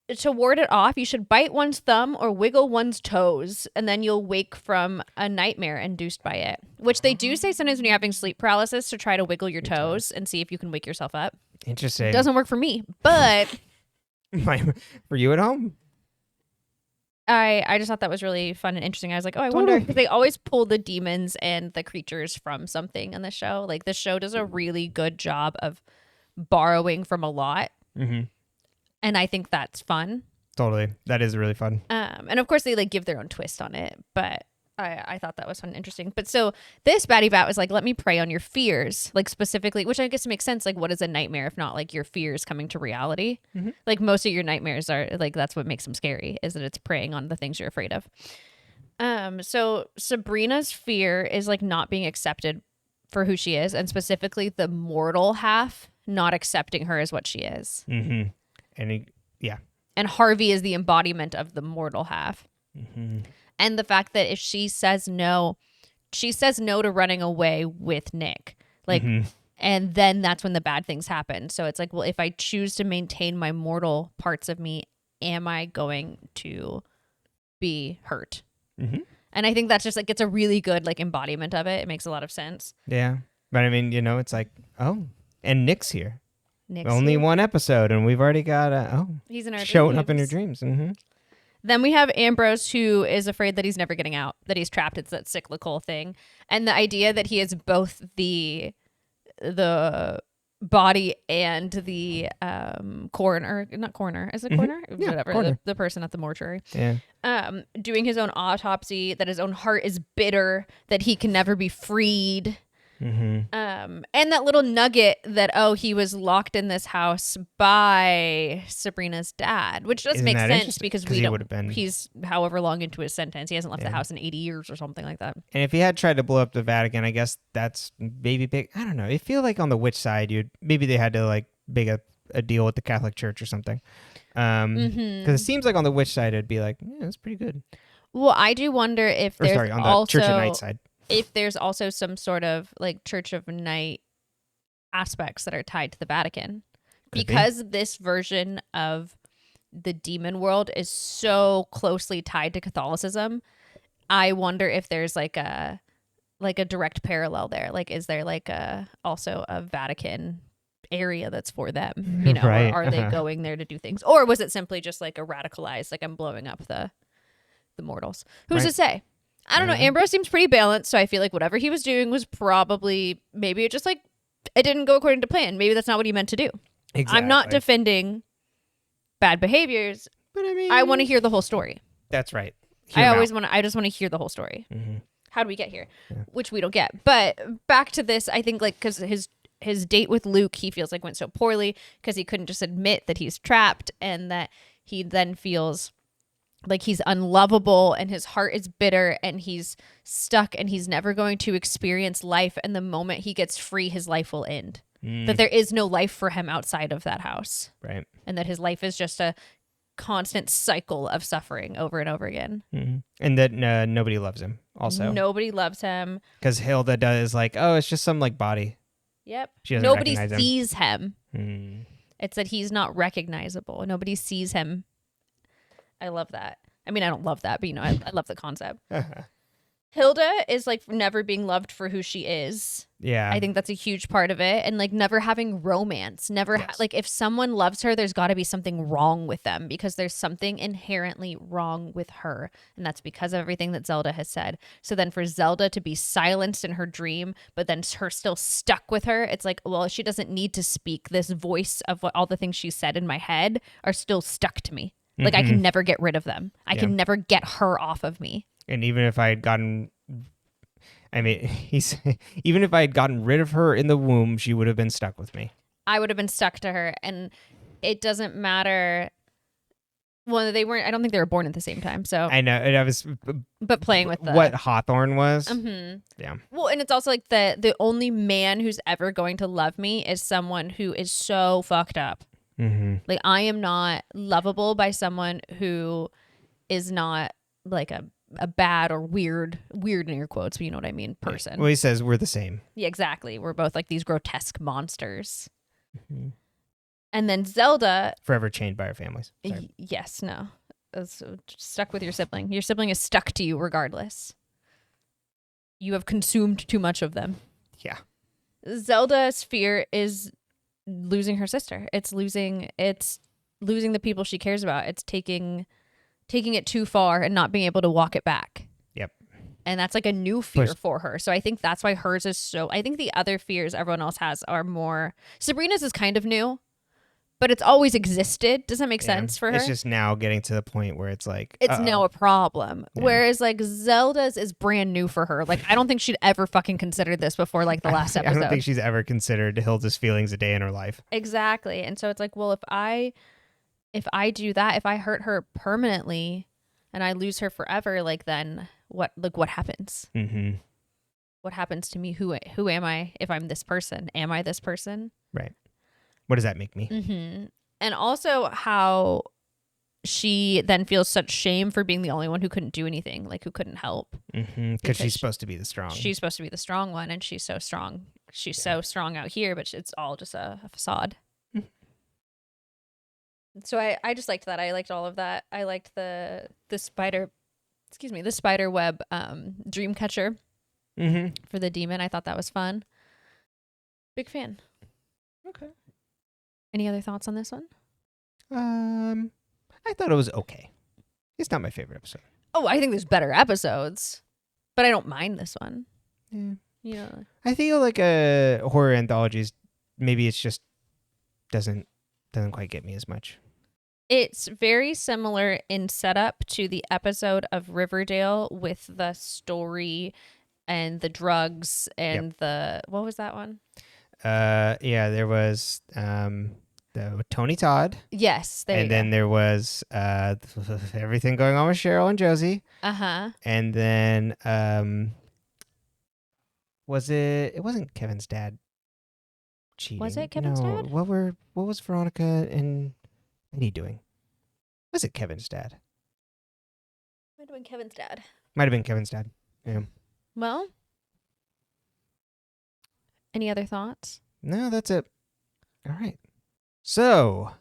to ward it off, you should bite one's thumb or wiggle one's toes, and then you'll wake from a nightmare induced by it. Which they do say sometimes when you're having sleep paralysis to try to wiggle your toes and see if you can wake yourself up. Interesting. It doesn't work for me, but for you at home? I just thought that was really fun and interesting. I was like, oh, I wonder, because they always pull the demons and the creatures from something in the show. Like, the show does a really good job of borrowing from a lot. Mm-hmm. And I think that's fun. Totally. That is really fun. And of course, they give their own twist on it. But I thought that was fun and interesting. But so this Batty Bat was like, let me prey on your fears, specifically, which I guess makes sense. What is a nightmare if not your fears coming to reality? Mm-hmm. Most of your nightmares are that's what makes them scary, is that it's preying on the things you're afraid of. So Sabrina's fear is not being accepted for who she is, and specifically the mortal half not accepting her as what she is. And And Harvey is the embodiment of the mortal half. Mm-hmm. And the fact that if she says no to running away with Nick. Like, and then that's when the bad things happen. So it's like, well, if I choose to maintain my mortal parts of me, am I going to be hurt? And I think that's just like, it's a really good like embodiment of it. It makes a lot of sense. Yeah. But I mean, it's like, oh, and Nick's here. Nick's Only here. one episode, and we've already got he's in our showing dreams. up in your dreams. Then we have Ambrose, who is afraid that he's never getting out, that he's trapped. It's that cyclical thing. And the idea that he is both the body and the coroner, not coroner, is it coroner? Yeah, whatever, coroner. The person at the mortuary. Yeah. Doing his own autopsy, that his own heart is bitter, that he can never be freed. And that little nugget that he was locked in this house by Sabrina's dad, which does make sense because we don't. He's however long into his sentence. He hasn't left the house in 80 years or something like that. And if he had tried to blow up the Vatican, I guess that's maybe big. I don't know. I feel like on the witch side, maybe they had to like make a deal with the Catholic Church or something. Because it seems like on the witch side, it'd be like, yeah, that's pretty good. Well, I do wonder if there's on the also Church of Night side. If there's also some sort of like Church of Night aspects that are tied to the Vatican. Because this version of the demon world is so closely tied to Catholicism, I wonder if there's like a direct parallel there. Like, is there like also a Vatican area that's for them? Right. Or are they going there to do things? Or was it simply just like a radicalized, like I'm blowing up the mortals? Who's to say? I don't know. Ambrose seems pretty balanced, so I feel like whatever he was doing was probably, maybe it just like, it didn't go according to plan. Maybe that's not what he meant to do. Exactly. I'm not defending bad behaviors, but I want to hear the whole story. That's right. I just want to hear the whole story. How do we get here? Yeah. Which we don't get. But back to this, I think like, because his date with Luke, he feels like went so poorly because he couldn't just admit that he's trapped, and that he then feels like he's unlovable and his heart is bitter and he's stuck and he's never going to experience life. And the moment he gets free, his life will end. That there is no life for him outside of that house. Right. And that his life is just a constant cycle of suffering over and over again. And that nobody loves him also. Nobody loves him. Because Hilda does like, oh, it's just some like body. Yep. She doesn't Nobody recognize sees him. It's that he's not recognizable. Nobody sees him. I love that. I mean, I don't love that, but I love the concept. Hilda is like never being loved for who she is. Yeah. I think that's a huge part of it. And like never having romance, like if someone loves her, there's got to be something wrong with them, because there's something inherently wrong with her. And that's because of everything that Zelda has said. So then for Zelda to be silenced in her dream, but then her still stuck with her, it's like, well, she doesn't need to speak. This voice of all the things she said in my head are still stuck to me. Like I can never get rid of them. I can never get her off of me. And even if I had gotten, even if I had gotten rid of her in the womb, she would have been stuck with me. I would have been stuck to her, and it doesn't matter. Well, they weren't. I don't think they were born at the same time. So I know, and I was, but playing with what Hawthorne was. Yeah. Well, and it's also like the only man who's ever going to love me is someone who is so fucked up. Like I am not lovable by someone who is not like a bad or weird in air quotes, but you know what I mean, person. Well, he says we're the same. Yeah, exactly. We're both like these grotesque monsters. And then Zelda, forever chained by our families. Yes, no. Stuck with your sibling. Your sibling is stuck to you regardless. You have consumed too much of them. Yeah. Zelda's fear is losing her sister. It's losing the people she cares about. It's taking it too far and not being able to walk it back. Yep. And that's like a new fear for her. So I think that's why hers is so, I think the other fears everyone else has are more, Sabrina's is kind of new, but it's always existed. Does that make sense for her? It's just now getting to the point where it's like, it's now a problem. Yeah. Whereas like Zelda's is brand new for her. Like I don't think she'd ever fucking considered this before like the last episode. I don't think she's ever considered Hilda's feelings a day in her life. Exactly. And so it's like, well, if I do that, if I hurt her permanently and I lose her forever, like then what happens? What happens to me? Who am I if I'm this person? Am I this person? Right. What does that make me? Mm-hmm. And also how she then feels such shame for being the only one who couldn't do anything, like who couldn't help. Because she's supposed to be the strong. She's supposed to be the strong one, and she's so strong. She's so strong out here, but it's all just a facade. So I just liked that. I liked all of that. I liked the spider web dream catcher for the demon. I thought that was fun. Big fan. Okay. Any other thoughts on this one? I thought it was okay. It's not my favorite episode. Oh, I think there's better episodes, but I don't mind this one. Yeah. Yeah. I feel like horror anthologies, maybe it's just doesn't quite get me as much. It's very similar in setup to the episode of Riverdale with the story and the drugs and what was that one? Yeah, there was the Tony Todd. Yes, then there was everything going on with Cheryl and Josie. Uh-huh. And then it wasn't Kevin's dad cheating. Was it Kevin's dad? What was Veronica and Eddie doing? Was it Kevin's dad? Might have been Kevin's dad. Might have been Kevin's dad. Yeah. Well, any other thoughts? No, that's it. All right. So,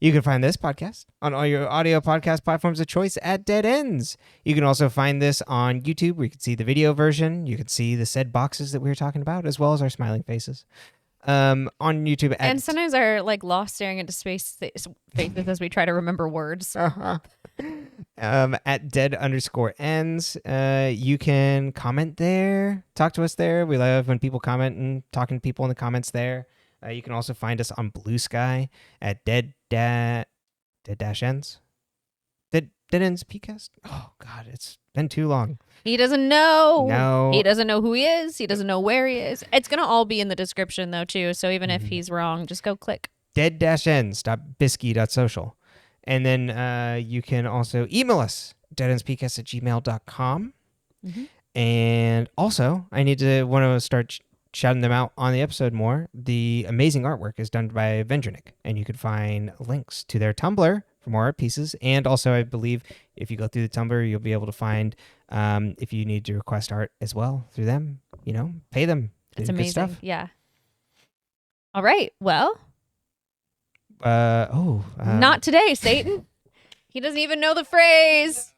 you can find this podcast on all your audio podcast platforms of choice at Dead Ends. You can also find this on YouTube where you can see the video version. You can see the said boxes that we were talking about, as well as our smiling faces. On YouTube. And sometimes our lost staring into space faces as we try to remember words. At dead_ends. You can comment there. Talk to us there. We love when people comment and talking to people in the comments there. You can also find us on Blue Sky at dead-ends. deadendspcast. Oh God, it's been too long. He doesn't know. No. He doesn't know who he is. He doesn't know where he is. It's gonna all be in the description though too. So even if he's wrong, just go click. dead-ends.bisky.social. And then you can also email us, deadendspcast@gmail.com. And also, I want to start shouting them out on the episode more. The amazing artwork is done by Vendrinic, and you can find links to their Tumblr for more art pieces. And also, I believe if you go through the Tumblr, you'll be able to find if you need to request art as well through them. Pay them. It's Good amazing. stuff. Yeah. All right. Well. Not today, Satan. He doesn't even know the phrase.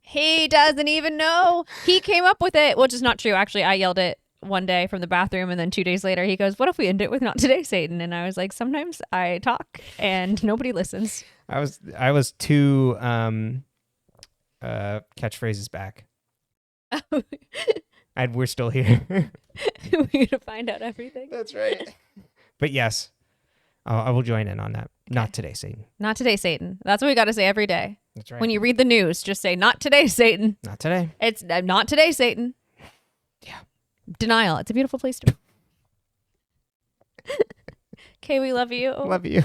He doesn't even know. He came up with it, which is not true. Actually, I yelled it one day from the bathroom, and then 2 days later, he goes, "What if we end it with 'Not today, Satan'?" And I was like, "Sometimes I talk, and nobody listens." I was two catchphrases back. We're still here. We're gonna find out everything. That's right. But yes, I will join in on that. Okay. Not today, Satan. Not today, Satan. That's what we got to say every day. That's right. When you read the news, just say, "Not today, Satan." Not today. It's not today, Satan. Yeah. Denial. It's a beautiful place to be. Okay, we love you. Love you.